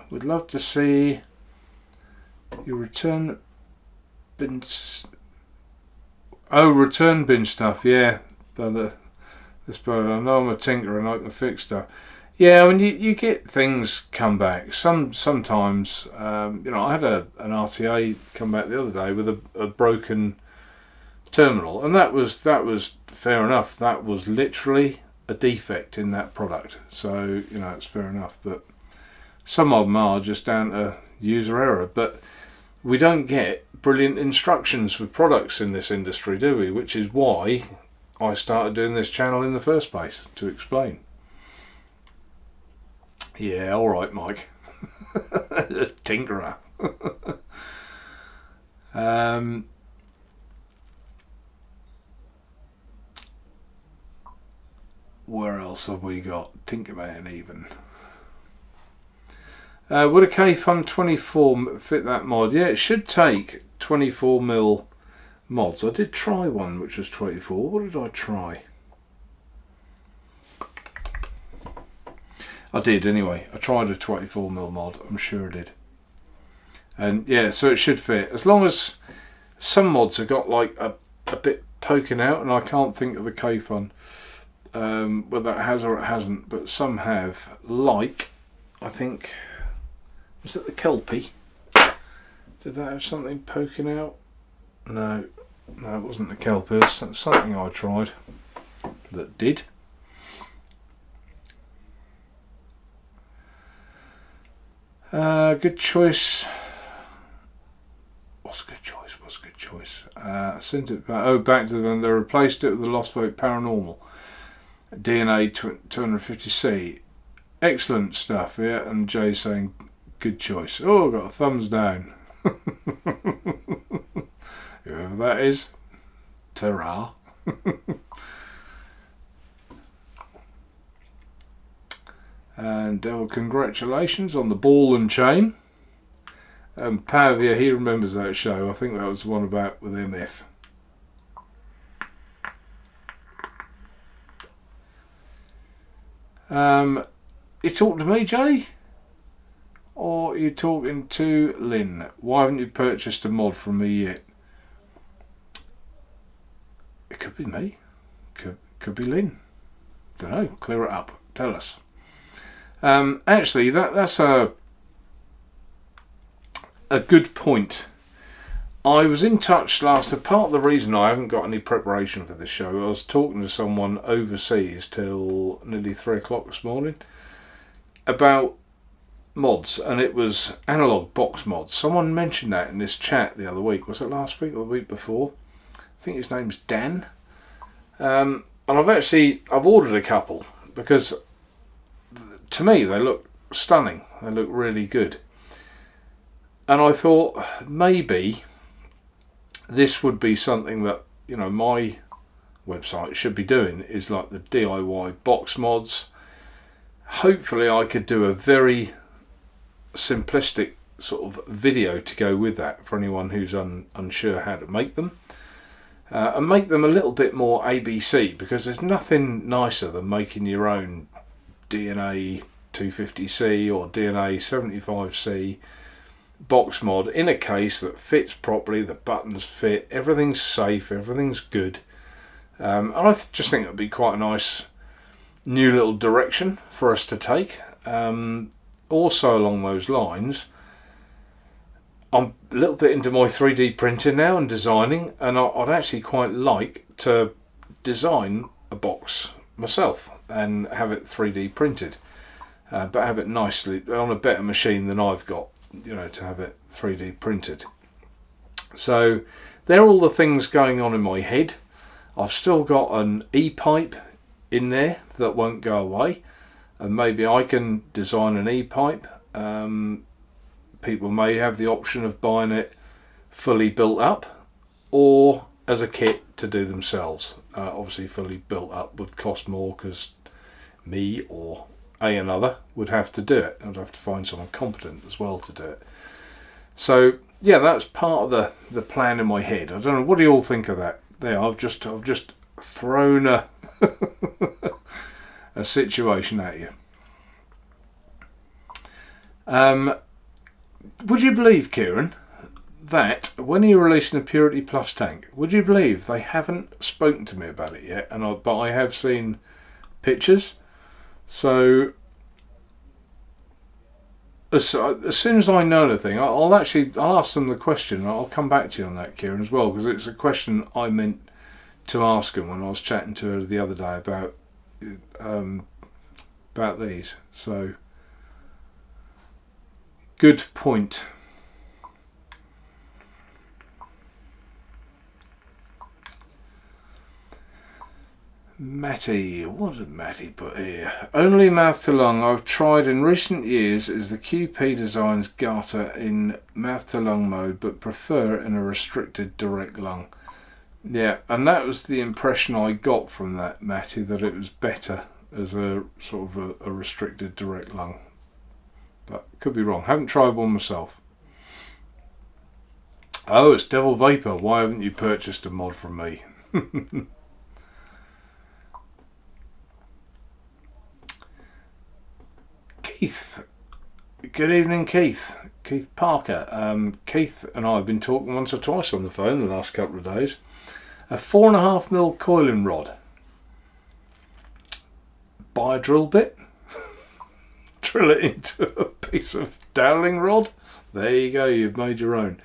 Would love to see your return bin. Return bin stuff. Yeah, but this bird. I know I'm a tinker and I can fix stuff. Yeah, when you get things come back. Sometimes I had an RTA come back the other day with a broken terminal, and that was fair enough. That was literally a defect in that product, so it's fair enough. But some of them are just down to user error. But we don't get brilliant instructions for products in this industry, do we? Which is why I started doing this channel in the first place, to explain. Yeah, all right, Mike. Tinkerer. Where else have we got? Tinkerman even. Would a K-Fun 24 fit that mod? Yeah, it should take 24mm mods. I did try one which was 24. What did I try? I did anyway. I tried a 24mm mod. I'm sure I did. And yeah, so it should fit. As long as some mods have got like a bit poking out, and I can't think of a K-Fun whether it has or it hasn't, but some have. Like, I think, was it the Kelpie? Did that have something poking out? No, it wasn't the Kelpie. It was something I tried that did. Good choice. What's good choice? Sent it back. Back to them. They replaced it with the Lost Vote Paranormal DNA 250C. Excellent stuff. Yeah, and Jay saying good choice. Oh, got a thumbs down. Whoever that is, ta-ra. And congratulations on the ball and chain. Pavia, he remembers that show. I think that was the one about with MF. You talking to me, Jay? Or are you talking to Lynn? Why haven't you purchased a mod from me yet? It could be me. Could be Lynn. Don't know. Clear it up. Tell us. Actually, that's a good point. I was in touch last. Part of the reason I haven't got any preparation for this show, I was talking to someone overseas till nearly 3 o'clock this morning about mods, and it was analog box mods. Someone mentioned that in this chat the other week. Was it last week or the week before? I think his name's Dan. And I've ordered a couple because to me they look stunning. They look really good. And I thought maybe this would be something that, you know, my website should be doing, is like the DIY box mods. Hopefully I could do a very simplistic sort of video to go with that for anyone who's unsure how to make them. And make them a little bit more ABC, because there's nothing nicer than making your own DNA 250C or DNA 75C box mod in a case that fits properly, the buttons fit, everything's safe, everything's good. And I just think it would be quite a nice new little direction for us to take. Also along those lines, I'm a little bit into my 3D printing now and designing, and I'd actually quite like to design a box myself and have it 3D printed, but have it nicely on a better machine than I've got, you know, to have it 3D printed. So they're all the things going on in my head. I've still got an E-pipe in there that won't go away, and maybe I can design an E-pipe. People may have the option of buying it fully built up or as a kit to do themselves. Obviously fully built up would cost more, because me or another would have to do it. I'd have to find someone competent as well to do it. So yeah, that's part of the plan in my head. I don't know, what do you all think of that? There, I've just thrown a a situation at you. Would you believe, Kieran, that when you're releasing the Purity Plus tank, would you believe they haven't spoken to me about it yet? But I have seen pictures. So as soon as I know anything, I'll ask them the question. I'll come back to you on that, Kieran, as well, because it's a question I meant to ask them when I was chatting to her the other day about these. So good point. Matty, what did Matty put here? Only mouth to lung I've tried in recent years is the QP Designs garter in mouth to lung mode, but prefer it in a restricted direct lung. Yeah, and that was the impression I got from that, Matty, that it was better as a sort of a restricted direct lung. But could be wrong. Haven't tried one myself. Oh, it's Devil Vapor. Why haven't you purchased a mod from me? Keith. Good evening, Keith. Keith Parker. Keith and I have been talking once or twice on the phone the last couple of days. A 4.5mm coiling rod. Buy a drill bit. Drill it into a piece of doweling rod. There you go, you've made your own.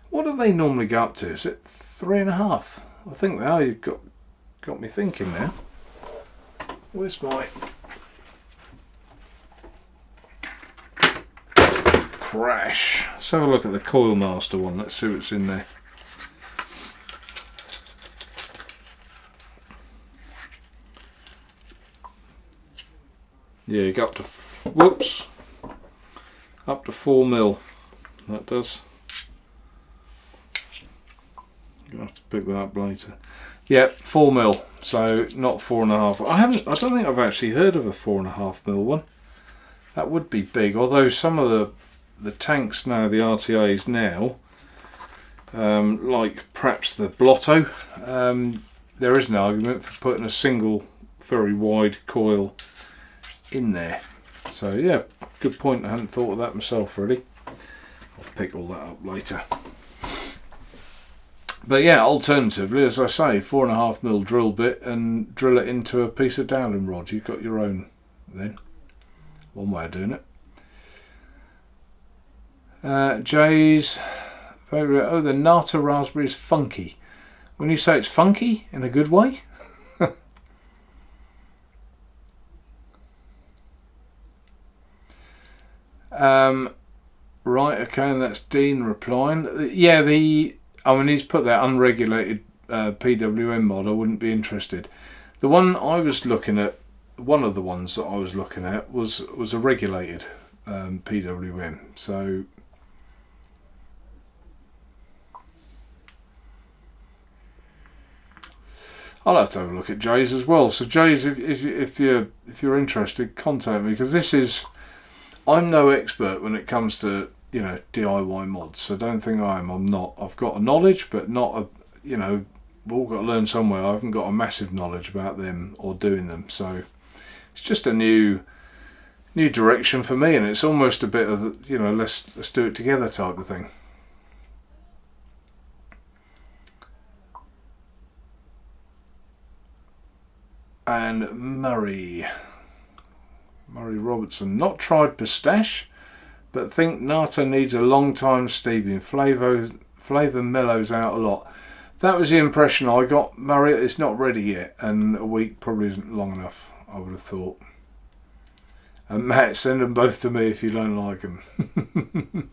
What do they normally go up to? Is it 3.5? I think now you've got me thinking now. Where's my crash? Let's have a look at the Coil Master one. Let's see what's in there. Yeah, you go up to up to 4mm. That does. You'll have to pick that up later. Yeah, 4mm. So not 4.5. I don't think I've actually heard of a 4.5mm one. That would be big. Although some of the tanks now, the RTAs now, like perhaps the Blotto, there is an argument for putting a single very wide coil in there. So yeah, good point. I hadn't thought of that myself really. I'll pick all that up later. But yeah, alternatively, as I say, 4.5mm drill bit and drill it into a piece of doweling rod. You've got your own then. One way of doing it. Jay's favourite. Oh, the Nata Raspberry is funky. When you say it's funky, in a good way? Right, okay, and that's Dean replying. Yeah, he's put that unregulated PWM mod. I wouldn't be interested. The one I was looking at, one of the ones that I was looking at was a regulated PWM. So I'll have to have a look at Jay's as well. So Jay's, if you're interested, contact me, because I'm no expert when it comes to DIY mods. So don't think I am. I'm not. I've got a knowledge, but not a we've all got to learn somewhere. I haven't got a massive knowledge about them or doing them. So it's just a new direction for me, and it's almost a bit of let's do it together type of thing. And Murray Robertson, not tried pistache, but think nata needs a long time steeping. Flavour mellows out a lot. That was the impression I got, Murray. It's not ready yet, and a week probably isn't long enough, I would have thought. And Matt, send them both to me if you don't like them.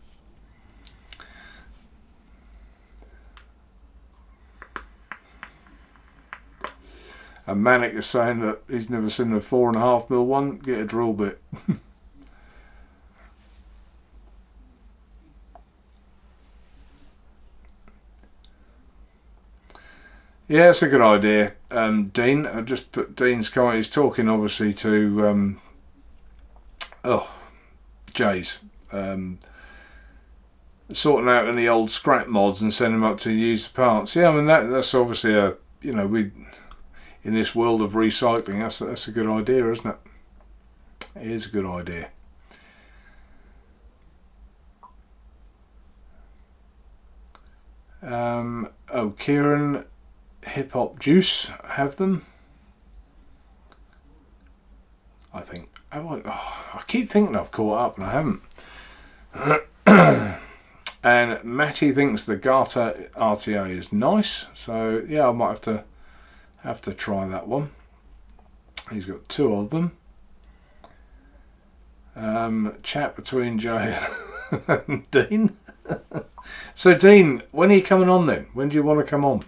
And Manic is saying that he's never seen a 4.5mm one. Get a drill bit. Yeah, it's a good idea. Dean, I just put Dean's comment. He's talking obviously to Jay's. Sorting out any old scrap mods and sending them up to use the parts. Yeah, I mean that's obviously we in this world of recycling, that's a good idea, isn't it? It is a good idea. Kieran, Hip Hop Juice, have them. I think. I keep thinking I've caught up and I haven't. And Matty thinks the Garta RTA is nice, so yeah, I might have to try that one. He's got 2 of them. Chat between Jay and Dean. So Dean, when are you coming on then? When do you want to come on?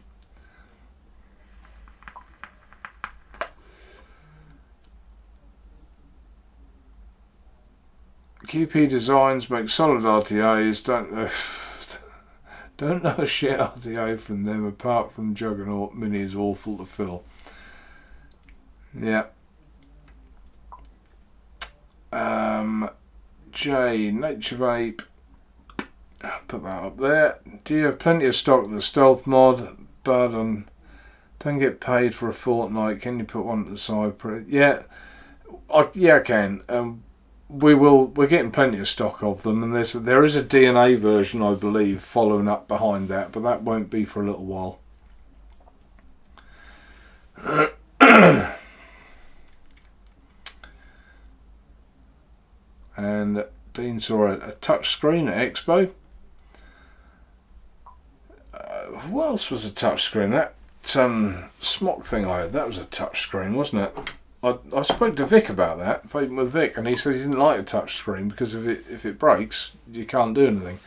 QP Designs make solid RTAs. Don't know a shit RTA from them apart from Juggernaut Mini is awful to fill. Yeah. Jay, Nature Vape. Put that up there. Do you have plenty of stock of the stealth mod? But don't get paid for a fortnight. Can you put one to the side? Yeah, I can. We're getting plenty of stock of them, and there is a DNA version, I believe, following up behind that, but that won't be for a little while. And Dean saw a touch screen at Expo. What else was a touch screen? That smock thing I had, that was a touch screen, wasn't it? I spoke to Vic about that, vaping with Vic, and he said he didn't like a touch screen because if it breaks, you can't do anything.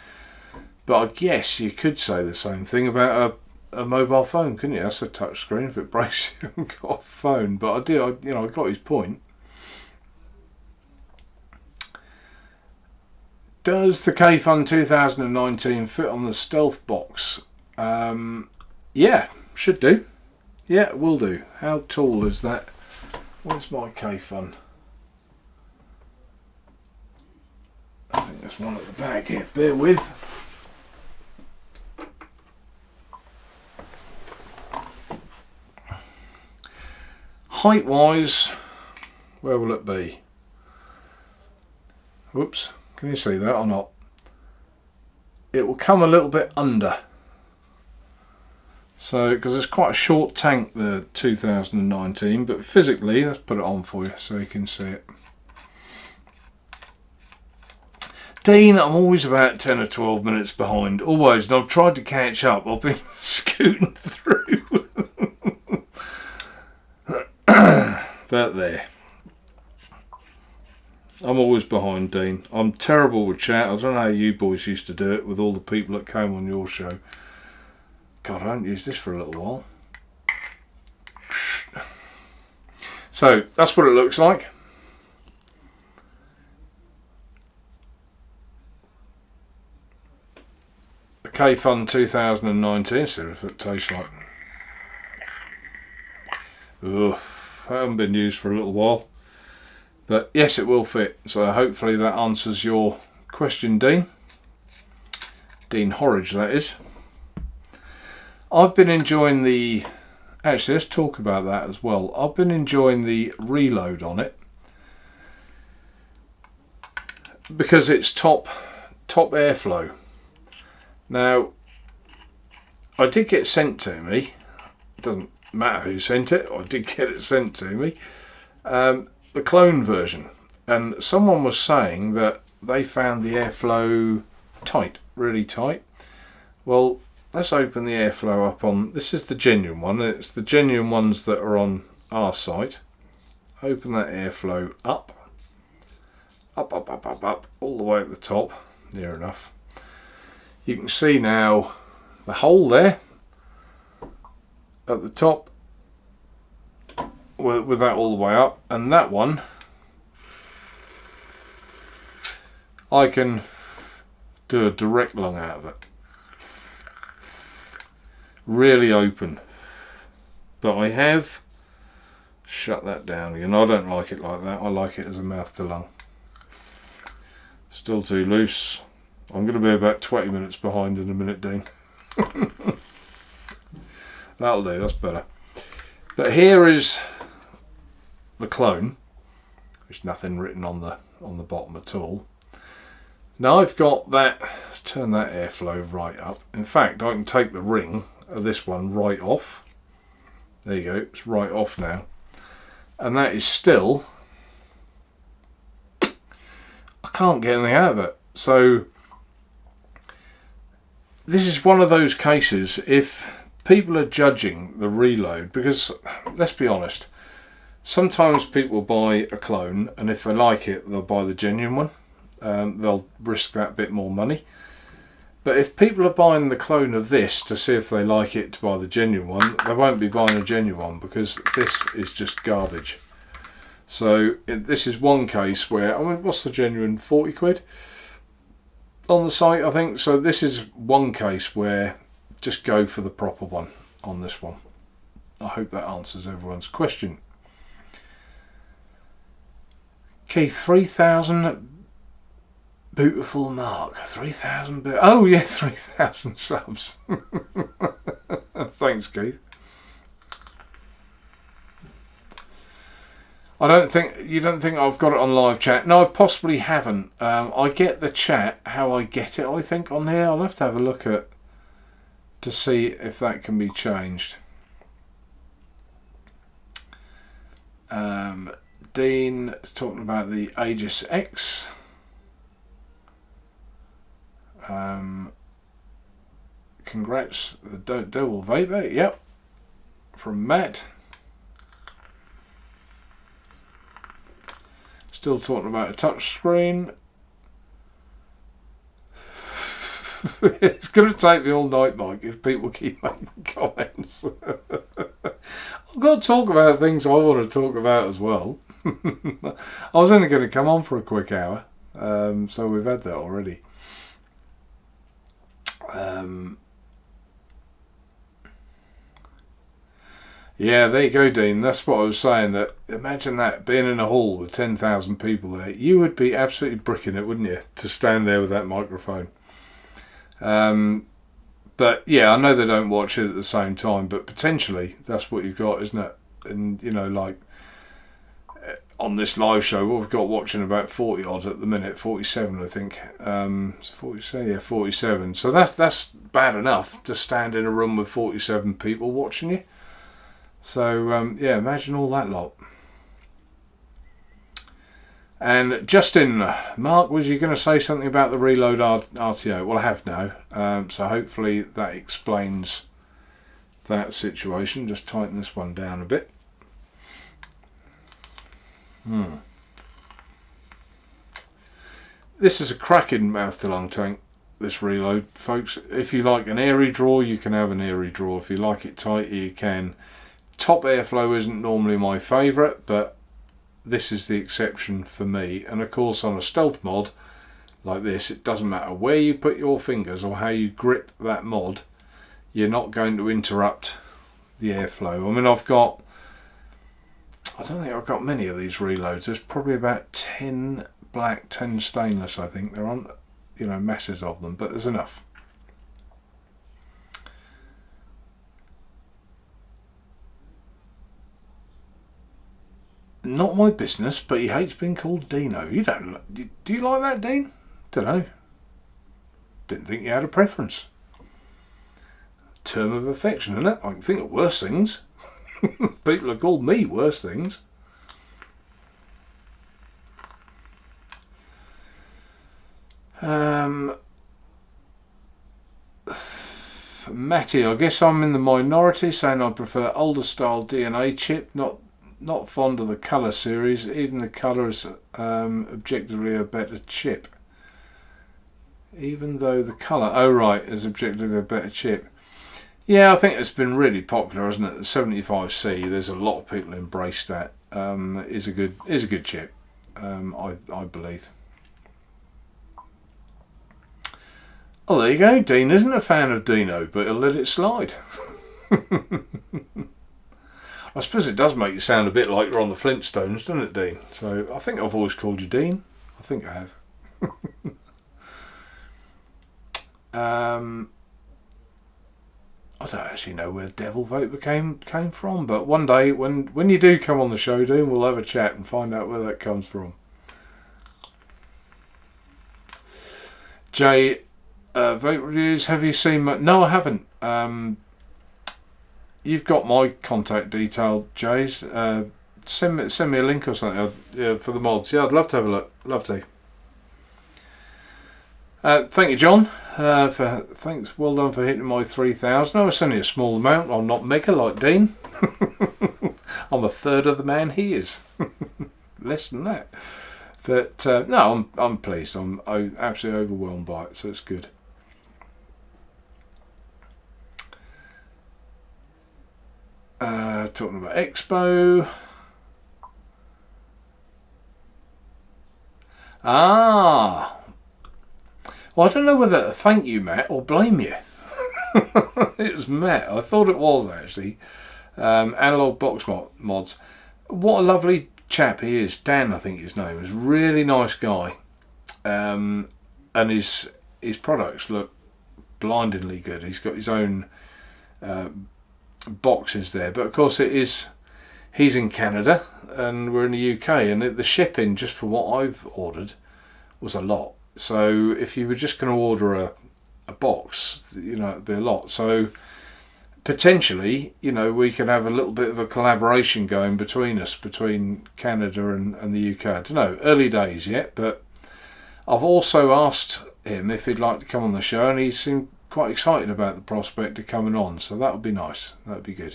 But I guess you could say the same thing about a mobile phone, couldn't you? That's a touch screen. If it breaks, you haven't got a phone. But I got his point. Does the K-Fun 2019 fit on the Stealth box? Yeah, should do. Yeah, it will do. How tall is that? Where's my K-Fun? I think there's one at the back here. Bear with. Height-wise, where will it be? Whoops. Can you see that or not? It will come a little bit under. So, because it's quite a short tank, the 2019, but physically, let's put it on for you so you can see it. Dean, I'm always about 10 or 12 minutes behind, always, and I've tried to catch up. I've been scooting through. But there. I'm always behind, Dean. I'm terrible with chat. I don't know how you boys used to do it with all the people that came on your show. God, I haven't used this for a little while. So, that's what it looks like. The K-Fun 2019, see if it tastes like. Ugh, haven't been used for a little while. But yes, it will fit. So hopefully that answers your question, Dean. Dean Horridge, that is. I've been enjoying the... Actually, let's talk about that as well. I've been enjoying the reload on it. Because it's top airflow. Now, I did get sent to me. It doesn't matter who sent it. I did get it sent to me. The clone version. And someone was saying that they found the airflow tight, really tight. Well, let's open the airflow up on... This is the genuine one. It's the genuine ones that are on our site. Open that airflow up. Up, all the way at the top. Near enough. You can see now the hole there at the top with that all the way up, and that one I can do a direct lung out of it. Really open. But I have shut that down again. I don't like it like that. I like it as a mouth to lung. Still too loose. I'm going to be about 20 minutes behind in a minute, Dean. That'll do, that's better. But here is the clone. There's nothing written on the bottom at all. Now I've got that, let's turn that airflow right up. In fact, I can take the ring of this one right off. There you go, it's right off now. And that is still, I can't get anything out of it. So this is one of those cases, if people are judging the reload, because let's be honest, sometimes people buy a clone and if they like it, they'll buy the genuine one. They'll risk that bit more money. But if people are buying the clone of this to see if they like it to buy the genuine one, they won't be buying a genuine one because this is just garbage. So this is one case where, I mean, what's the genuine? 40 quid on the site, I think. So this is one case where just go for the proper one on this one. I hope that answers everyone's question. Keith, 3,000 beautiful mark. 3,000. Oh yeah, 3,000 subs. Thanks, Keith. You don't think I've got it on live chat? No, I possibly haven't. I get the chat how I get it, I think, on here. I'll have to have a look at to see if that can be changed. Dean is talking about the Aegis X. Congrats, the Devil Vapor. Yep, from Matt. Still talking about a touch screen. It's going to take me all night, Mike, if people keep making comments. I've got to talk about things I want to talk about as well. I was only going to come on for a quick hour, so we've had that already. Yeah, there you go, Dean. That's what I was saying. That imagine that, being in a hall with 10,000 people there. You would be absolutely bricking it, wouldn't you, to stand there with that microphone. But yeah, I know they don't watch it at the same time, but potentially that's what you've got, isn't it? And you know, like on this live show, what we've got watching about 40 odd at the minute, 47 I think. 47. So that's bad enough to stand in a room with 47 people watching you. So yeah, imagine all that lot. And Justin, Mark, was you going to say something about the Reload RTO? Well, I have now. So hopefully that explains that situation. Just tighten this one down a bit. This is a cracking mouth to lung tank, this Reload, folks. If you like an airy draw, you can have an airy draw. If you like it tight, you can. Top airflow isn't normally my favourite, but this is the exception for me. And of course, on a stealth mod like this, it doesn't matter where you put your fingers or how you grip that mod, you're not going to interrupt the airflow. I mean, I've got I don't think I've got many of these reloads. There's probably about 10 black, 10 stainless, I think. There aren't, masses of them, but there's enough. Not my business, but he hates being called Dino. You don't. Do you like that, Dean? Don't know. Didn't think you had a preference. Term of affection, isn't it? I can think of worse things. People have called me worse things. Matty, I guess I'm in the minority, saying I prefer older style DNA chip. Not fond of the colour series. Even the colour is objectively a better chip. Even though the colour, is objectively a better chip. Yeah, I think it's been really popular, hasn't it? The 75C. There's a lot of people who embrace that. Is a good chip. I believe. Oh, there you go. Dean isn't a fan of Dino, but he'll let it slide. I suppose it does make you sound a bit like you're on the Flintstones, doesn't it, Dean? So I think I've always called you Dean. I think I have. I don't actually know where Devil Vapor came from, but one day when you do come on the show, Dean, we'll have a chat and find out where that comes from. Jay, vape reviews. Have you seen my... No, I haven't. You've got my contact detail, Jay's. Send me a link or something for the mods. Yeah, I'd love to have a look. Love to. Thank you, John. Thanks. Well done for hitting my 3,000. Oh, it's only a small amount. I'm not mega like Dean. I'm a third of the man he is. Less than that. But no, I'm pleased. I'm absolutely overwhelmed by it. So it's good. Talking about Expo. Well, I don't know whether to thank you, Matt, or blame you. It was Matt. I thought it was, actually. Analog Box Mods. What a lovely chap he is. Dan, I think his name is. Really nice guy. And his products look blindingly good. He's got his own boxes there, but of course he's in Canada and we're in the UK, and the shipping just for what I've ordered was a lot. So if you were just going to order a box, it'd be a lot. So potentially, we could have a little bit of a collaboration going between us, between Canada and the UK. I don't know, early days yet, but I've also asked him if he'd like to come on the show, and he seemed quite excited about the prospect of coming on, so that would be nice. That would be good.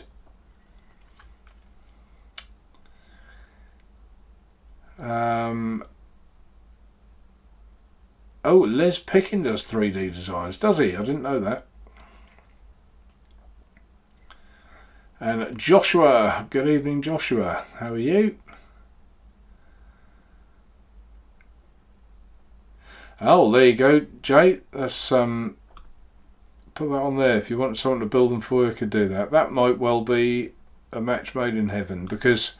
Les Picking does 3D designs, does he? I didn't know that. And Joshua, good evening, Joshua. How are you? Oh, there you go, Jay. That's put that on there. If you want someone to build them for you, could do that. That might well be a match made in heaven, because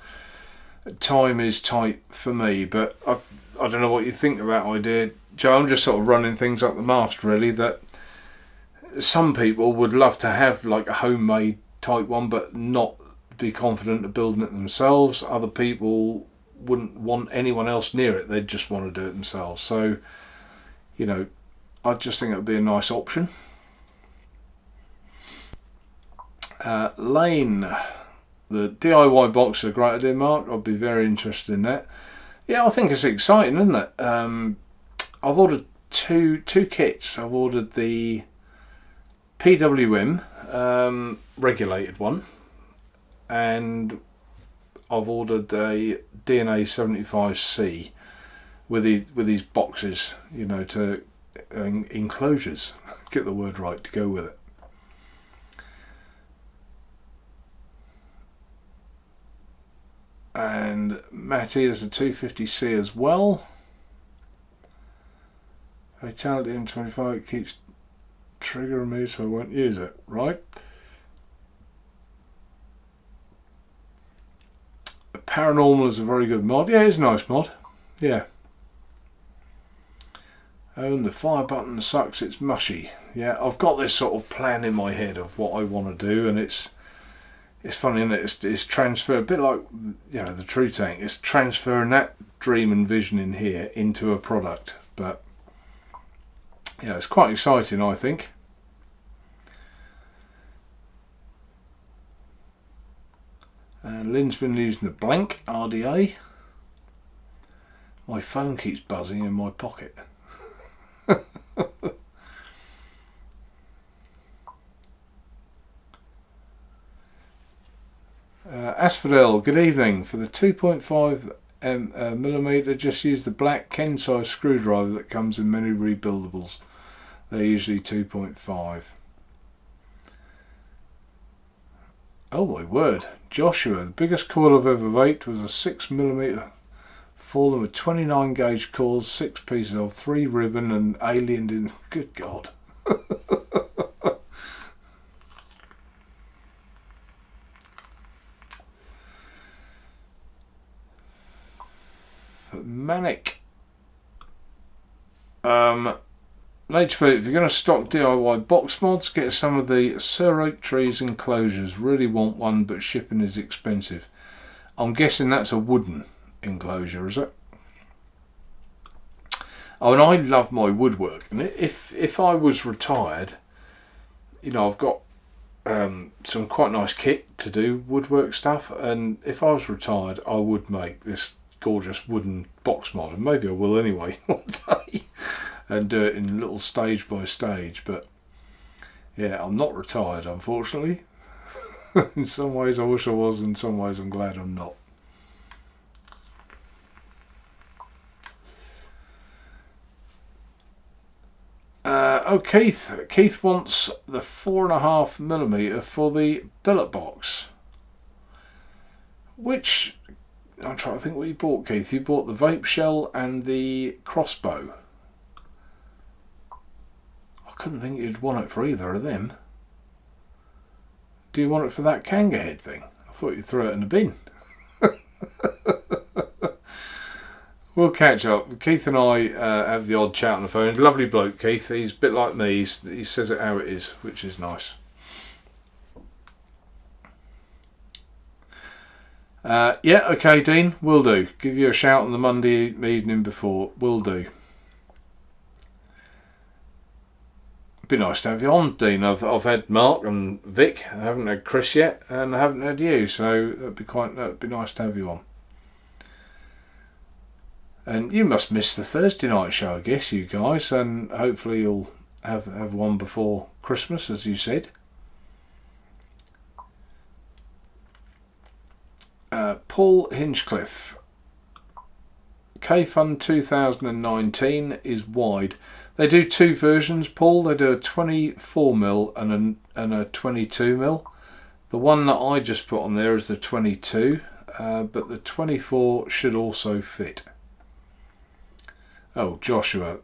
time is tight for me. But I don't know what you think of that idea, Joe. I'm just sort of running things up the mast, really. That some people would love to have like a homemade type one, but not be confident of building it themselves. Other people wouldn't want anyone else near it. They'd just want to do it themselves. So, I just think it would be a nice option. Lane, the DIY box is a great idea, Mark. I'd be very interested in that. Yeah, I think it's exciting, isn't it? I've ordered two kits. I've ordered the PWM regulated one, and I've ordered a DNA 75C with these boxes, to enclosures. Get the word right to go with it. And Matty is a 250C as well. Fatality M25, it keeps trigger removed, so I won't use it, right? Paranormal is a very good mod. Yeah, it's a nice mod. Yeah. Oh, and the fire button sucks, it's mushy. Yeah, I've got this sort of plan in my head of what I want to do, and it's funny, isn't it? It's transfer, a bit like, you know, the True Tank. It's transferring that dream and vision in here into a product. But yeah, it's quite exciting, I think. And Lynn's been using the blank RDA. My phone keeps buzzing in my pocket. Asphodel, good evening. For the 2.5 millimeter, just use the black Ken size screwdriver that comes in many rebuildables. They're usually 2.5. Oh my word, Joshua, the biggest coil I've ever vaped was a 6mm fallen with 29 gauge coils, 6 pieces of 3 ribbon and aliened in. Good God. Manic. Nature Food, if you're going to stock DIY box mods, get some of the Sir Oak Trees enclosures. Really want one, but shipping is expensive. I'm guessing that's a wooden enclosure, is it? Oh, and I love my woodwork. And if I was retired, you know, I've got some quite nice kit to do woodwork stuff. And if I was retired, I would make this gorgeous wooden box mod. And maybe I will anyway one day. And do it in little stage by stage. But yeah, I'm not retired, unfortunately. In some ways I wish I was, in some ways I'm glad I'm not. Oh, Keith wants the 4.5mm for the billet box. Which, I'm trying to think what you bought, Keith. You bought the vape shell and the crossbow. I couldn't think you'd want it for either of them. Do you want it for that Kanga head thing? I thought you'd throw it in the bin. We'll catch up. Keith and I have the odd chat on the phone. Lovely bloke, Keith. He's a bit like me. He says it how it is, which is nice. Yeah, okay, Dean. Will do. Give you a shout on the Monday evening before. Will do. Be nice to have you on, Dean. I've had Mark and Vic. I haven't had Chris yet, and I haven't had you. So that'd be nice to have you on. And you must miss the Thursday night show, I guess, you guys. And hopefully you'll have one before Christmas, as you said. Paul Hinchcliffe. K-Fun 2019 is wide. They do two versions, Paul. They do a 24mm and a 22mm. The one that I just put on there is the 22, but the 24 should also fit. Oh, Joshua,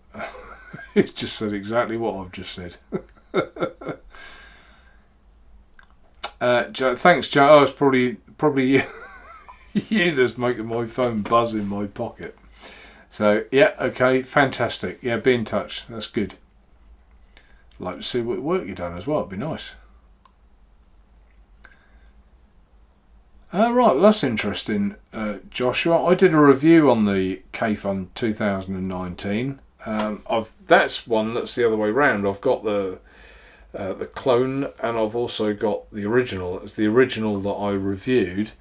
he's just said exactly what I've just said. Thanks, Joe. Oh, it's probably you that's making my phone buzz in my pocket. So, yeah, okay, fantastic. Yeah, be in touch. That's good. I'd like to see what work you've done as well. It'd be nice. Right, well, that's interesting, Joshua. I did a review on the K-Fun 2019. That's one that's the other way round. I've got the clone, and I've also got the original. It's the original that I reviewed,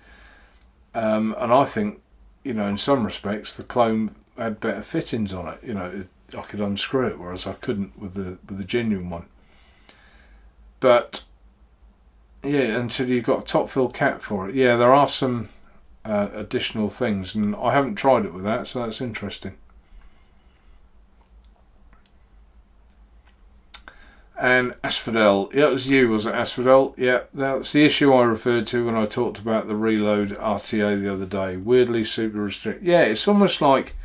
and I think, you know, in some respects, the clone had better fittings on it. You know, I could unscrew it, whereas I couldn't with the genuine one. But yeah, until you've got a top fill cap for it. Yeah, there are some additional things, and I haven't tried it with that, so that's interesting. And Asphodel, yeah, it was you, was it, Asphodel? Yeah, that's the issue I referred to when I talked about the Reload RTA the other day. Weirdly super restricted. Yeah, it's almost like,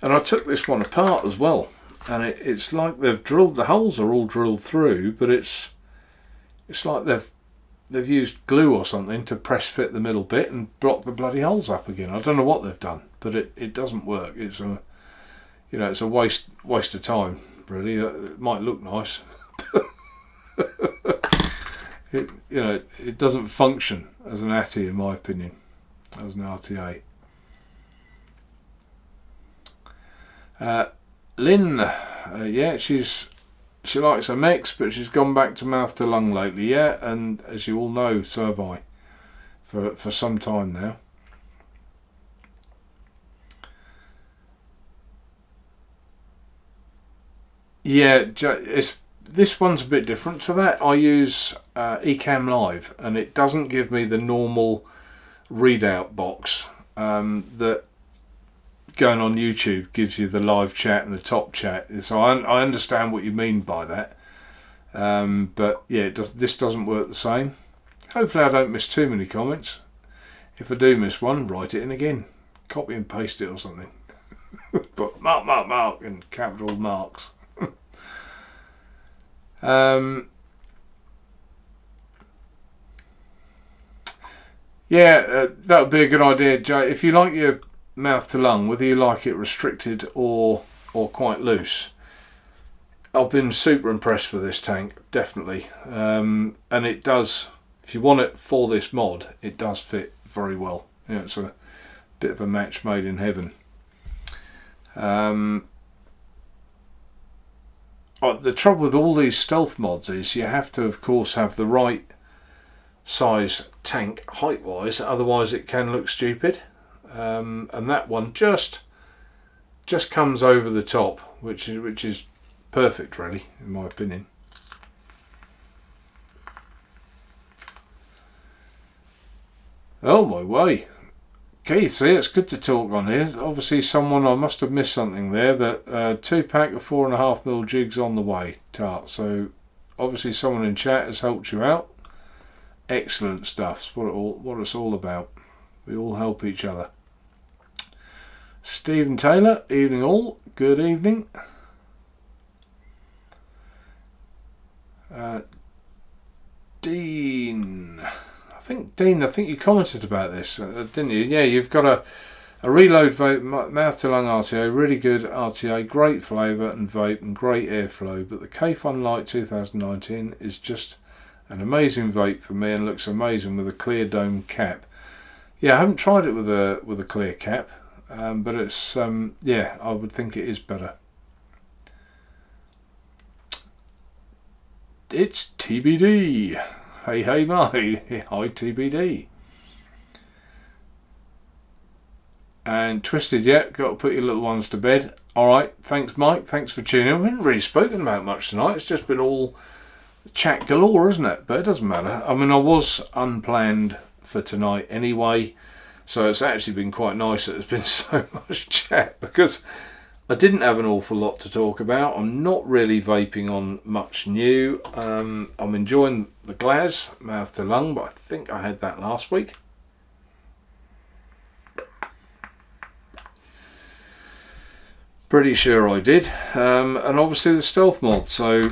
and I took this one apart as well, and it's like they've drilled, the holes are all drilled through, but it's like they've they've used glue or something to press fit the middle bit and block the bloody holes up again. I don't know what they've done, but it doesn't work. It's a it's a waste of time, really. It might look nice. It doesn't function as an ATI, in my opinion, as an RTA. Lynn, yeah, she likes a mix, but she's gone back to mouth to lung lately, yeah, and as you all know, so have I, for some time now. Yeah, this one's a bit different to that. I use Ecamm Live, and it doesn't give me the normal readout box that going on YouTube gives you the live chat and the top chat. So I understand what you mean by that, but yeah, this doesn't work the same. Hopefully I don't miss too many comments. If I do miss one, write it in again, copy and paste it or something. But mark in capital marks. Yeah, that would be a good idea, Jay. If you like your mouth to lung, whether you like it restricted or quite loose, I've been super impressed with this tank, definitely. And it does, if you want it for this mod, it does fit very well. It's a bit of a match made in heaven. The trouble with all these stealth mods is you have to, of course, have the right size tank height-wise, otherwise it can look stupid. And that one just comes over the top, which is perfect, really, in my opinion. Oh my way. Keith, see, it's good to talk on here. Obviously someone, I must have missed something there, that 2-pack of 4.5mm jigs on the way, Tart. So obviously someone in chat has helped you out. Excellent stuff. It's what it's all about. We all help each other. Stephen Taylor, evening all. Good evening. Dean, I think you commented about this, didn't you? Yeah, you've got a reload vape, mouth to lung RTA, really good RTA, great flavour and vape and great airflow, but the K-Fun Lite 2019 is just an amazing vape for me and looks amazing with a clear dome cap. Yeah, I haven't tried it with a clear cap, but it's yeah, I would think it is better. It's TBD. Hey my, hi TBD. And Twisted, yeah, got to put your little ones to bed. Alright, thanks Mike, thanks for tuning in. We haven't really spoken about much tonight, it's just been all chat galore, isn't it? But it doesn't matter. I mean, I was unplanned for tonight anyway, so it's actually been quite nice that there's been so much chat, because I didn't have an awful lot to talk about. I'm not really vaping on much new. I'm enjoying the Glaz mouth to lung, but I think I had that last week. Pretty sure I did. And obviously the stealth mod. So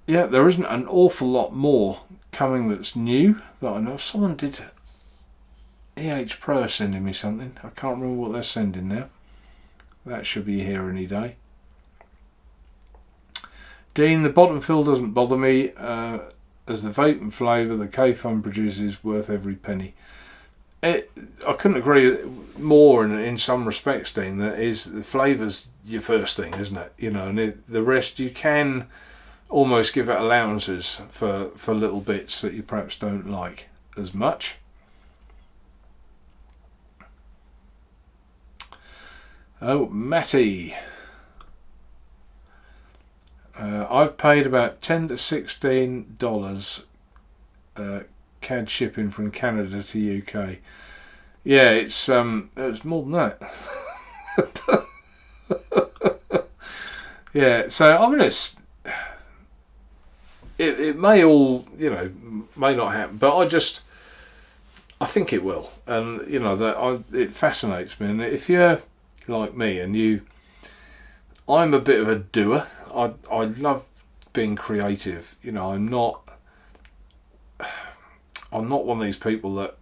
yeah, there isn't an awful lot more coming that's new that I know. Someone did. EH Pro are sending me something. I can't remember what they're sending now. That should be here any day. Dean, the bottom fill doesn't bother me, as the vape and flavour the K-Fun produces is worth every penny. I couldn't agree more in some respects, Dean. That is, the flavour's your first thing, isn't it? You know, and the rest you can almost give it allowances for little bits that you perhaps don't like as much. Oh, Matty. I've paid about $10 to $16 CAD shipping from Canada to UK. Yeah, it's more than that. Yeah, so I mean it may all, may not happen, but I think it will, and it fascinates me. And if you're like me and I'm a bit of a doer. I love being creative. I'm not I'm not one of these people that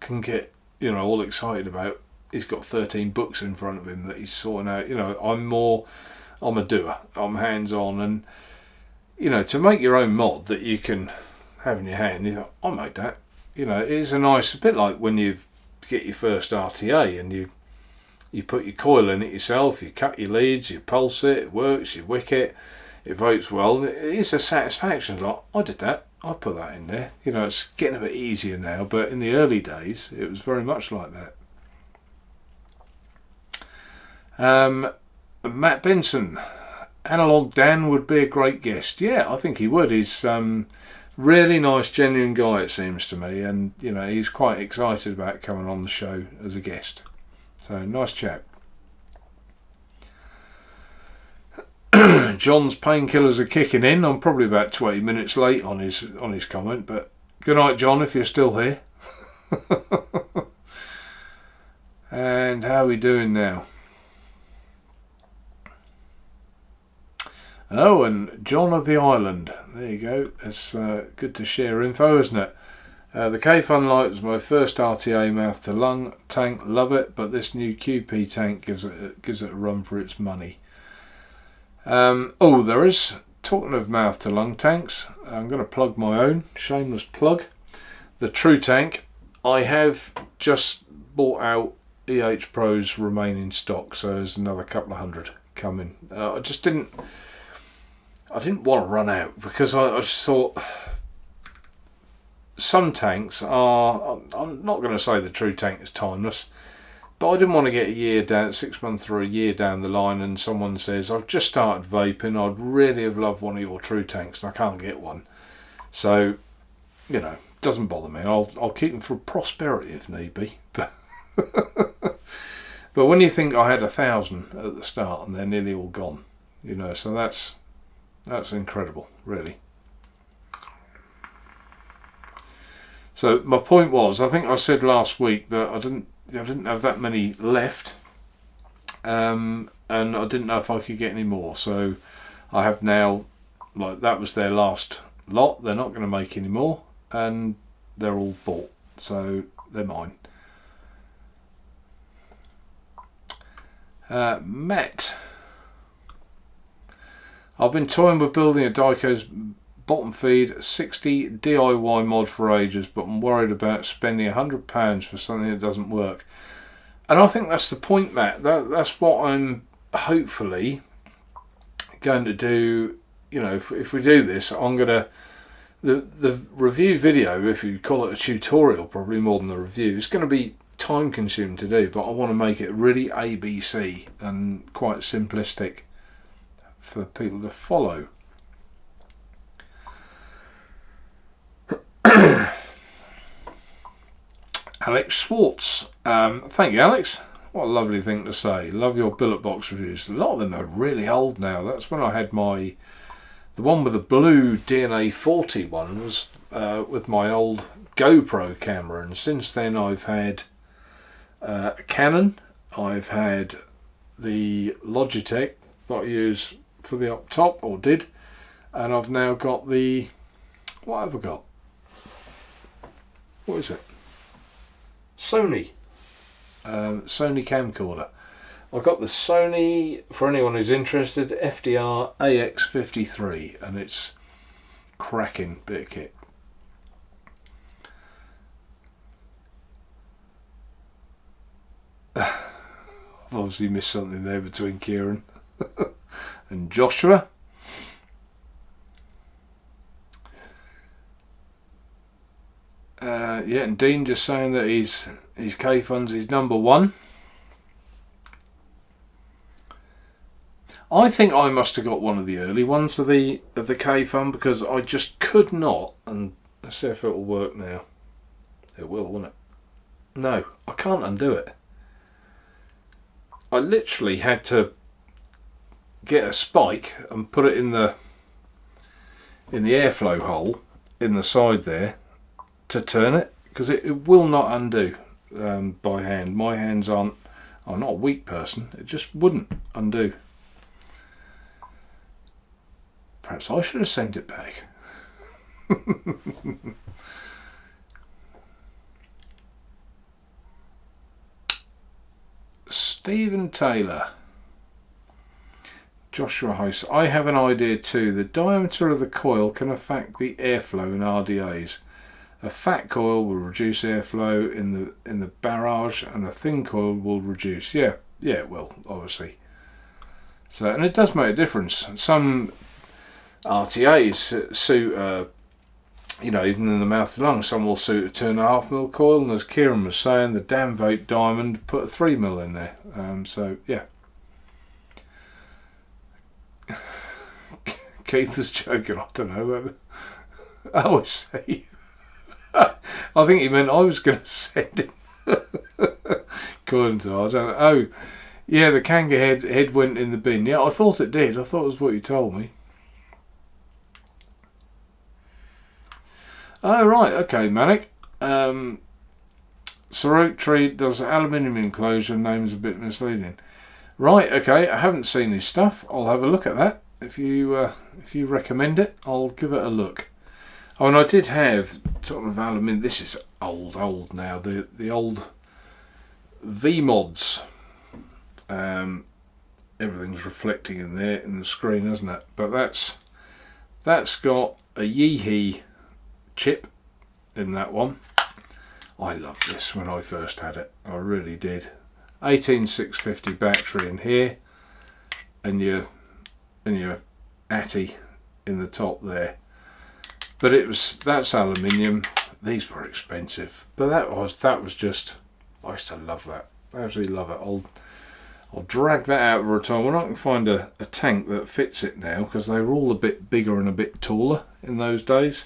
can get, you know, all excited about. He's got 13 books in front of him that he's sorting out. You know, I'm a doer. I'm hands-on, and you know, to make your own mod that you can have in your hand, you thought, I made that. You know, it's a bit like when you get your first RTA and you put your coil in it yourself, you cut your leads, you pulse it, it works, you wick it, it votes well. It's a satisfaction. It's like, I did that, I put that in there. You know, it's getting a bit easier now, but in the early days, it was very much like that. Matt Benson, Analog Dan would be a great guest. Yeah, I think he would. He's really nice, genuine guy, it seems to me, and you know, he's quite excited about coming on the show as a guest. So nice chap. John's painkillers are kicking in. I'm probably about 20 minutes late on his comment, but good night, John, if you're still here. And how are we doing now? Oh, and John of the Island. There you go. It's good to share info, isn't it? The K-Fun Light was my first RTA mouth to lung tank. Love it, but this new QP tank gives it a run for its money. Oh, there is, talking of mouth to lung tanks, I'm going to plug my own, shameless plug. The True Tank. I have just bought out EH Pro's remaining stock, so there's another couple of hundred coming. I didn't want to run out because I just thought some tanks are, I'm not going to say the True Tank is timeless, but I didn't want to get 6 months or a year down the line and someone says, I've just started vaping, I'd really have loved one of your True Tanks and I can't get one. So, you know, doesn't bother me. I'll keep them for prosperity if need be. But when you think I had 1,000 at the start and they're nearly all gone, you know, so that's incredible, really. So my point was, I think I said last week that I didn't have that many left, and I didn't know if I could get any more. So I have now, like, that was their last lot. They're not going to make any more, and they're all bought, so they're mine. Matt. I've been toying with building a Daico's bottom feed 60 DIY mod for ages, but I'm worried about spending £100 for something that doesn't work. And I think that's the point, Matt. That's what I'm hopefully going to do. You know, if we do this, I'm going to... The review video, if you call it a tutorial, probably more than the review, it's going to be time consuming to do, but I want to make it really ABC and quite simplistic for people to follow. Alex Schwartz. Thank you, Alex. What a lovely thing to say. Love your billet box reviews. A lot of them are really old now. That's when I had the one with the blue DNA 40 one was with my old GoPro camera, and since then I've had a Canon, I've had the Logitech that I use for the up top, or did, and I've now got the, what have I got? What is it? Sony camcorder. I've got the Sony, for anyone who's interested, FDR AX53, and it's cracking bit of kit. I've obviously missed something there between Kieran and Joshua. Yeah, and Dean just saying that his K-Fun's is number one. I think I must have got one of the early ones of the K-Fun, because I just could not, and let's see if it'll work now. It will, won't it? No, I can't undo it. I literally had to get a spike and put it in the airflow hole in the side there to turn it, because it will not undo by hand. My hands aren't, I'm not a weak person, it just wouldn't undo. Perhaps I should have sent it back. Stephen Taylor. Joshua House. I have an idea too. The diameter of the coil can affect the airflow in RDAs. A fat coil will reduce airflow in the barrage, and a thin coil will reduce. Yeah, it will, obviously. So, and it does make a difference. Some RTAs suit, even in the mouth to lungs, some will suit a 2.5mm coil, and as Kieran was saying, the Danvote Diamond put a 3mm in there. So yeah. Keith was joking. I don't know whether. I see. I think he meant I was going to send him. According to I don't know. Oh, yeah, the Kanga head went in the bin. Yeah, I thought it did. I thought it was what you told me. Oh, right. Okay, Manic. Sorok Tree does aluminium enclosure. Name's a bit misleading. Right. Okay. I haven't seen his stuff. I'll have a look at that. If you recommend it, I'll give it a look. Oh, and I did have sort of aluminium. This is old now. The old V-mods. Everything's reflecting in there in the screen, isn't it? But that's got a Yeehee chip in that one. I loved this when I first had it. I really did. 18650 battery in here, and your ATI in the top there. But that's aluminium. These were expensive, but that was just, I used to love that. I absolutely love it. I'll drag that out for a time when I can find a tank that fits it now, because they were all a bit bigger and a bit taller in those days.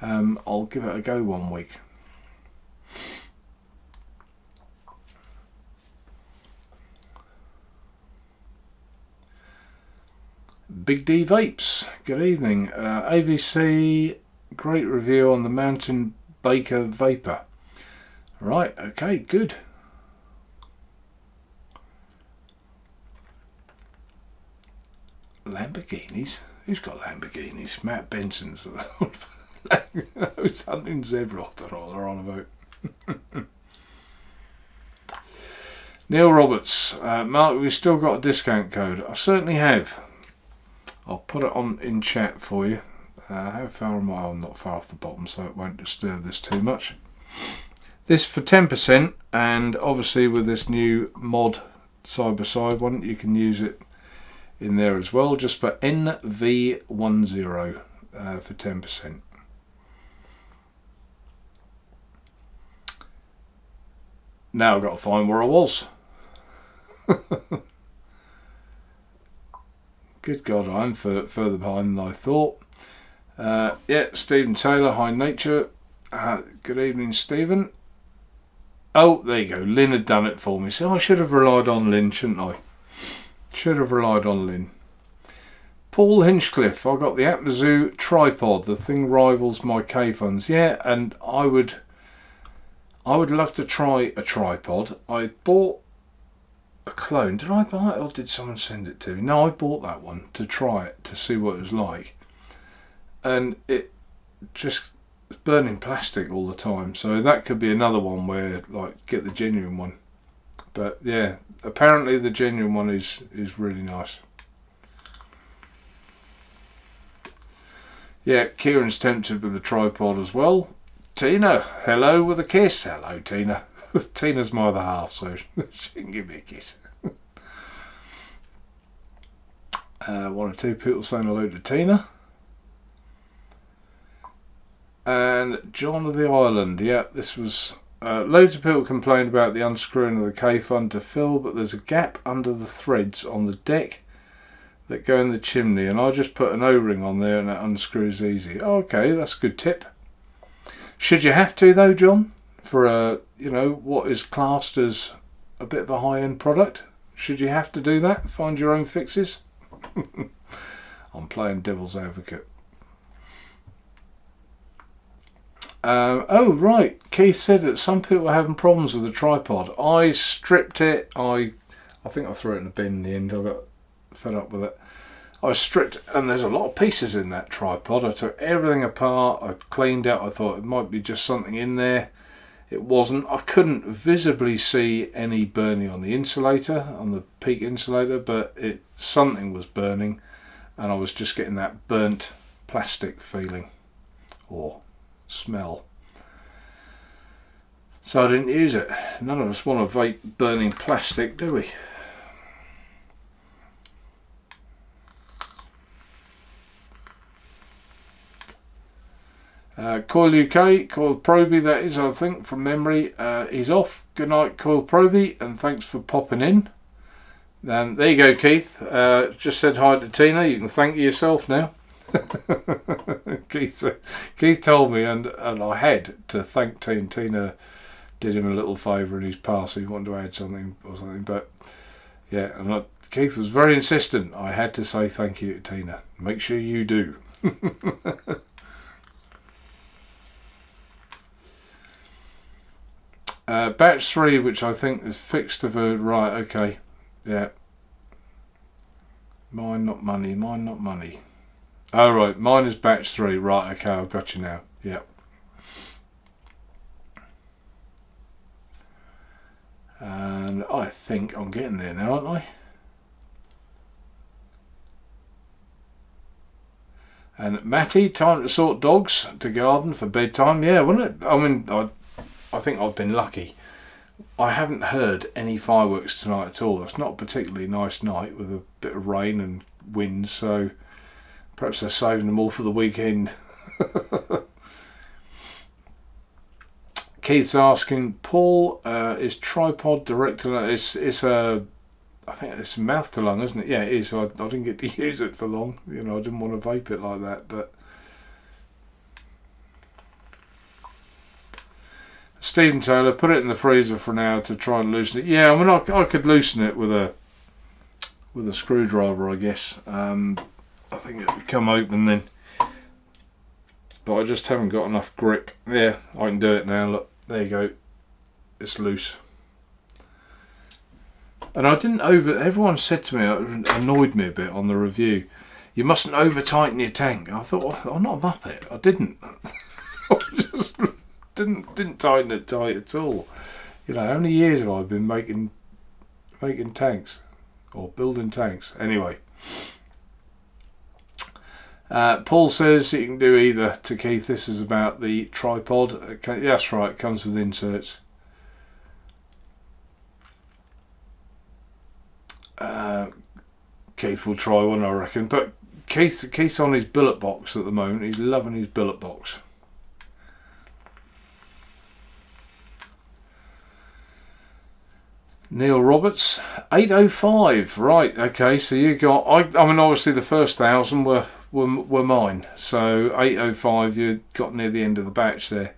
I'll give it a go one week. Big D Vapes, good evening. AVC, great review on the Mountain Baker Vapor. Right, okay, good. Lamborghinis? Who's got Lamborghinis? Matt Benson's. Something zebra, I don't know what they're on about. Neil Roberts, Mark, we've still got a discount code. I certainly have. I'll put it on in chat for you. How far am I? I'm not far off the bottom, so it won't disturb this too much. This for 10%, and obviously with this new mod side by side one, you can use it in there as well, just for NV10 for 10%. Now I've got to find where I was. Good God, I'm further behind than I thought. Yeah, Stephen Taylor, High Nature. Good evening, Stephen. Oh, there you go. Lynn had done it for me. So I should have relied on Lynn, shouldn't I? Should have relied on Lynn. Paul Hinchcliffe, I got the Atmazoo tripod. The thing rivals my K-Funds. Yeah, and I would love to try a tripod. I bought a clone. Did I buy it or did someone send it to me? No, I bought that one to try it, to see what it was like. And it just burning plastic all the time. So that could be another one where, like, get the genuine one. But yeah, apparently the genuine one is really nice. Yeah, Kieran's tempted with the tripod as well. Tina, hello with a kiss. Hello, Tina. Tina's my other half, so she can give me a kiss. One or two people saying hello to Tina. And John of the Island. Yeah, this was... loads of people complained about the unscrewing of the K-Fund to fill, but there's a gap under the threads on the deck that go in the chimney, and I just put an O-ring on there and it unscrews easy. Okay, that's a good tip. Should you have to though, John, for what is classed as a bit of a high-end product? Should you have to do that? Find your own fixes? I'm playing devil's advocate. Oh right, Keith said that some people are having problems with the tripod. I stripped it. I think I threw it in the bin in the end. I got fed up with it. I stripped, and there's a lot of pieces in that tripod. I took everything apart. I cleaned out. I thought it might be just something in there. it wasn't. I couldn't visibly see any burning on the insulator, on the peak insulator, but something was burning, and I was just getting that burnt plastic feeling or smell. So I didn't use it. None of us want to vape burning plastic, do we? Coil UK, Coil Proby, that is, I think, from memory, he's off. Good night, Coil Proby, and thanks for popping in. And there you go, Keith. Just said hi to Tina. You can thank yourself now. Keith told me, and I had to thank Tina. Tina did him a little favour in his past. He wanted to add something or something, but yeah, and Keith was very insistent. I had to say thank you to Tina. Make sure you do. Batch 3, which I think is fixed of a right. Okay, yeah. Mine not money. Mine not money. Oh right, mine is batch 3. Right. Okay, I've got you now. Yep. And I think I'm getting there now, aren't I? And Matty, time to sort dogs to garden for bedtime. Yeah, wasn't it? I mean, I think I've been lucky. I haven't heard any fireworks tonight at all. It's not a particularly nice night with a bit of rain and wind, so perhaps they're saving them all for the weekend. Keith's asking, Paul, is tripod direct to lung? It's I think it's mouth to lung, isn't it? Yeah, it is. I didn't get to use it for long. You know, I didn't want to vape it like that. But Stephen Taylor, put it in the freezer for now to try and loosen it. Yeah, I mean, I could loosen it with a screwdriver, I guess. I think it would come open then. But I just haven't got enough grip. Yeah, I can do it now. Look, there you go. It's loose. And I didn't everyone said to me, it annoyed me a bit on the review, you mustn't over tighten your tank. I thought, I'm not a muppet. I didn't. I just didn't tighten it tight at all. You know, how many years have I been making tanks or building tanks? Anyway. Paul says you can do either to Keith. This is about the tripod. Okay, that's right, it comes with inserts. Keith will try one, I reckon. But Keith's on his billet box at the moment. He's loving his billet box. Neil Roberts, 805. Right, okay, so you got... I mean, obviously the first 1,000 were mine. So 805, you got near the end of the batch there.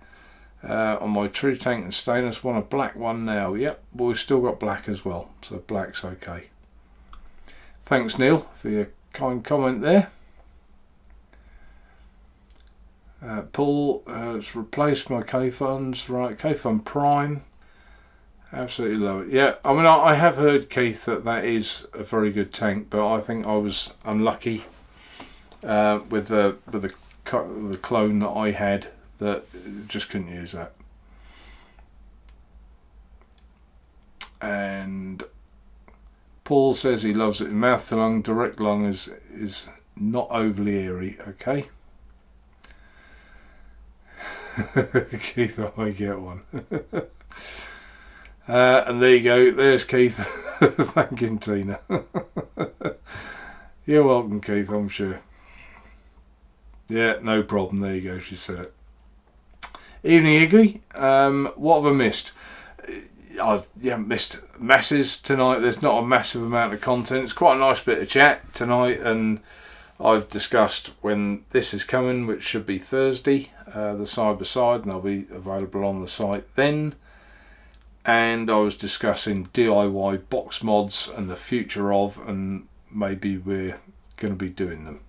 On my True Tank and Stainless one, a black one now. Yep, but we've still got black as well. So black's okay. Thanks, Neil, for your kind comment there. Paul has replaced my K-Funds. Right, K-Fund Prime. Absolutely love it. Yeah, I mean, I have heard, Keith, that is a very good tank, but I think I was unlucky with the clone that I had that just couldn't use that. And Paul says he loves it in mouth to lung. Direct lung is not overly airy. Okay. Keith, I may get one. And there you go. There's Keith thanking Tina. You're welcome, Keith, I'm sure. Yeah, no problem. There you go. She said it. Evening, Iggy. What have I missed? I haven't missed masses tonight. There's not a massive amount of content. It's quite a nice bit of chat tonight, and I've discussed when this is coming, which should be Thursday, the side by side, and they'll be available on the site then. And I was discussing DIY box mods and the future of, and maybe we're going to be doing them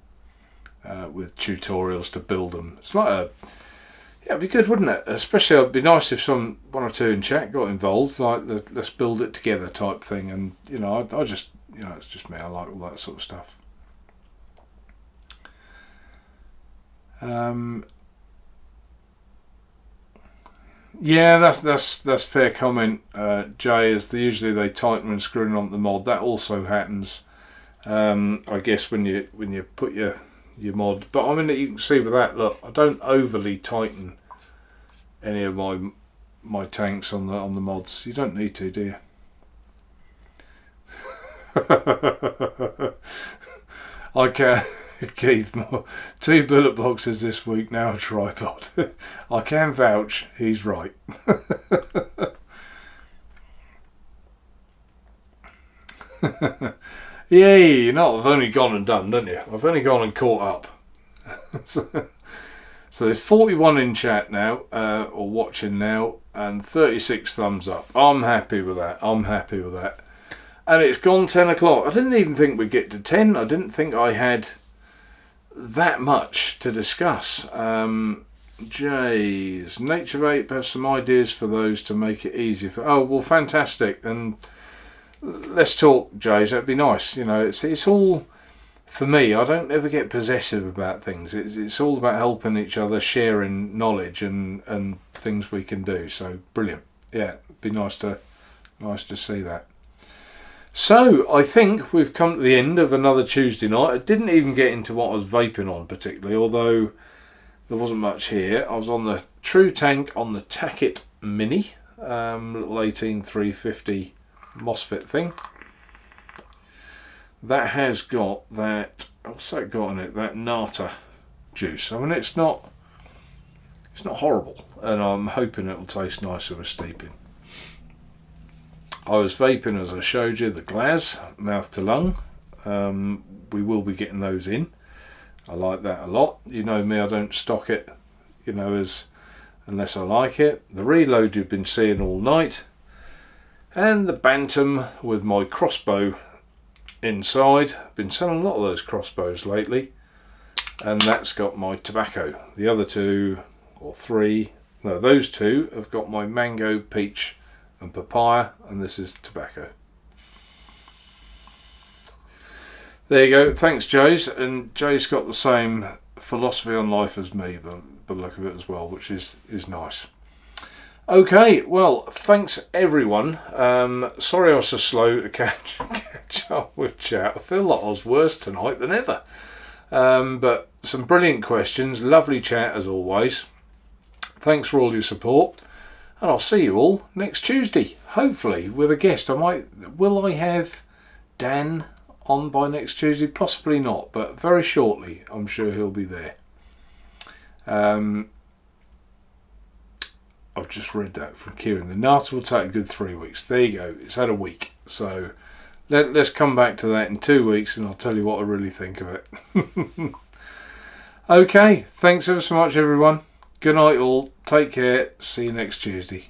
with tutorials to build them. It's like it'd be good, wouldn't it? Especially, it'd be nice if one or two in chat got involved, like let's build it together type thing. And you know, I just, you know, it's just me. I like all that sort of stuff. Yeah, that's fair comment, Jay. As usually they tighten when screwing on the mod. That also happens, I guess, when you put your mod. But I mean, you can see with that. Look, I don't overly tighten any of my tanks on the mods. You don't need to, do you? I can, Keith. 2 bullet boxes this week, now a tripod. I can vouch, he's right. Yay, I've only gone and done, don't you? I've only gone and caught up. So there's 41 in chat now, or watching now, and 36 thumbs up. I'm happy with that. And it's gone 10 o'clock. I didn't even think we'd get to 10. I didn't think I had that much to discuss. Jays, Nature Vape have some ideas for those to make it easier. Oh, well, fantastic. And let's talk, Jays. That'd be nice. It's all, for me, I don't ever get possessive about things. It's all about helping each other, sharing knowledge and things we can do. So, brilliant. Yeah, it'd be nice to see that. So, I think we've come to the end of another Tuesday night. I didn't even get into what I was vaping on particularly, although there wasn't much here. I was on the True Tank on the Tackett Mini, little 18350 MOSFET thing. That has got that, what's that got in it? That Nata juice. I mean, it's not horrible, and I'm hoping it'll taste nicer with steeping. I was vaping, as I showed you, the Glaz mouth to lung. We will be getting those in. I like that a lot. You know me, I don't stock it, unless I like it. The Reload you've been seeing all night, and the Bantam with my crossbow inside. Been selling a lot of those crossbows lately, and that's got my tobacco. The other two or three, no, those two have got my mango, peach and papaya, and this is tobacco. There you go. Thanks, Jay's. And Jay's got the same philosophy on life as me, but the look of it as well, which is nice. Okay, well, thanks everyone. Sorry I was so slow to catch up with chat. I feel like I was worse tonight than ever. But some brilliant questions, lovely chat as always. Thanks for all your support. And I'll see you all next Tuesday, hopefully with a guest. Will I have Dan on by next Tuesday? Possibly not, but very shortly I'm sure he'll be there. I've just read that from Kieran. The Nata will take a good 3 weeks. There you go. It's had a week. So let's come back to that in 2 weeks and I'll tell you what I really think of it. Okay, thanks ever so much everyone. Good night all. Take care. See you next Tuesday.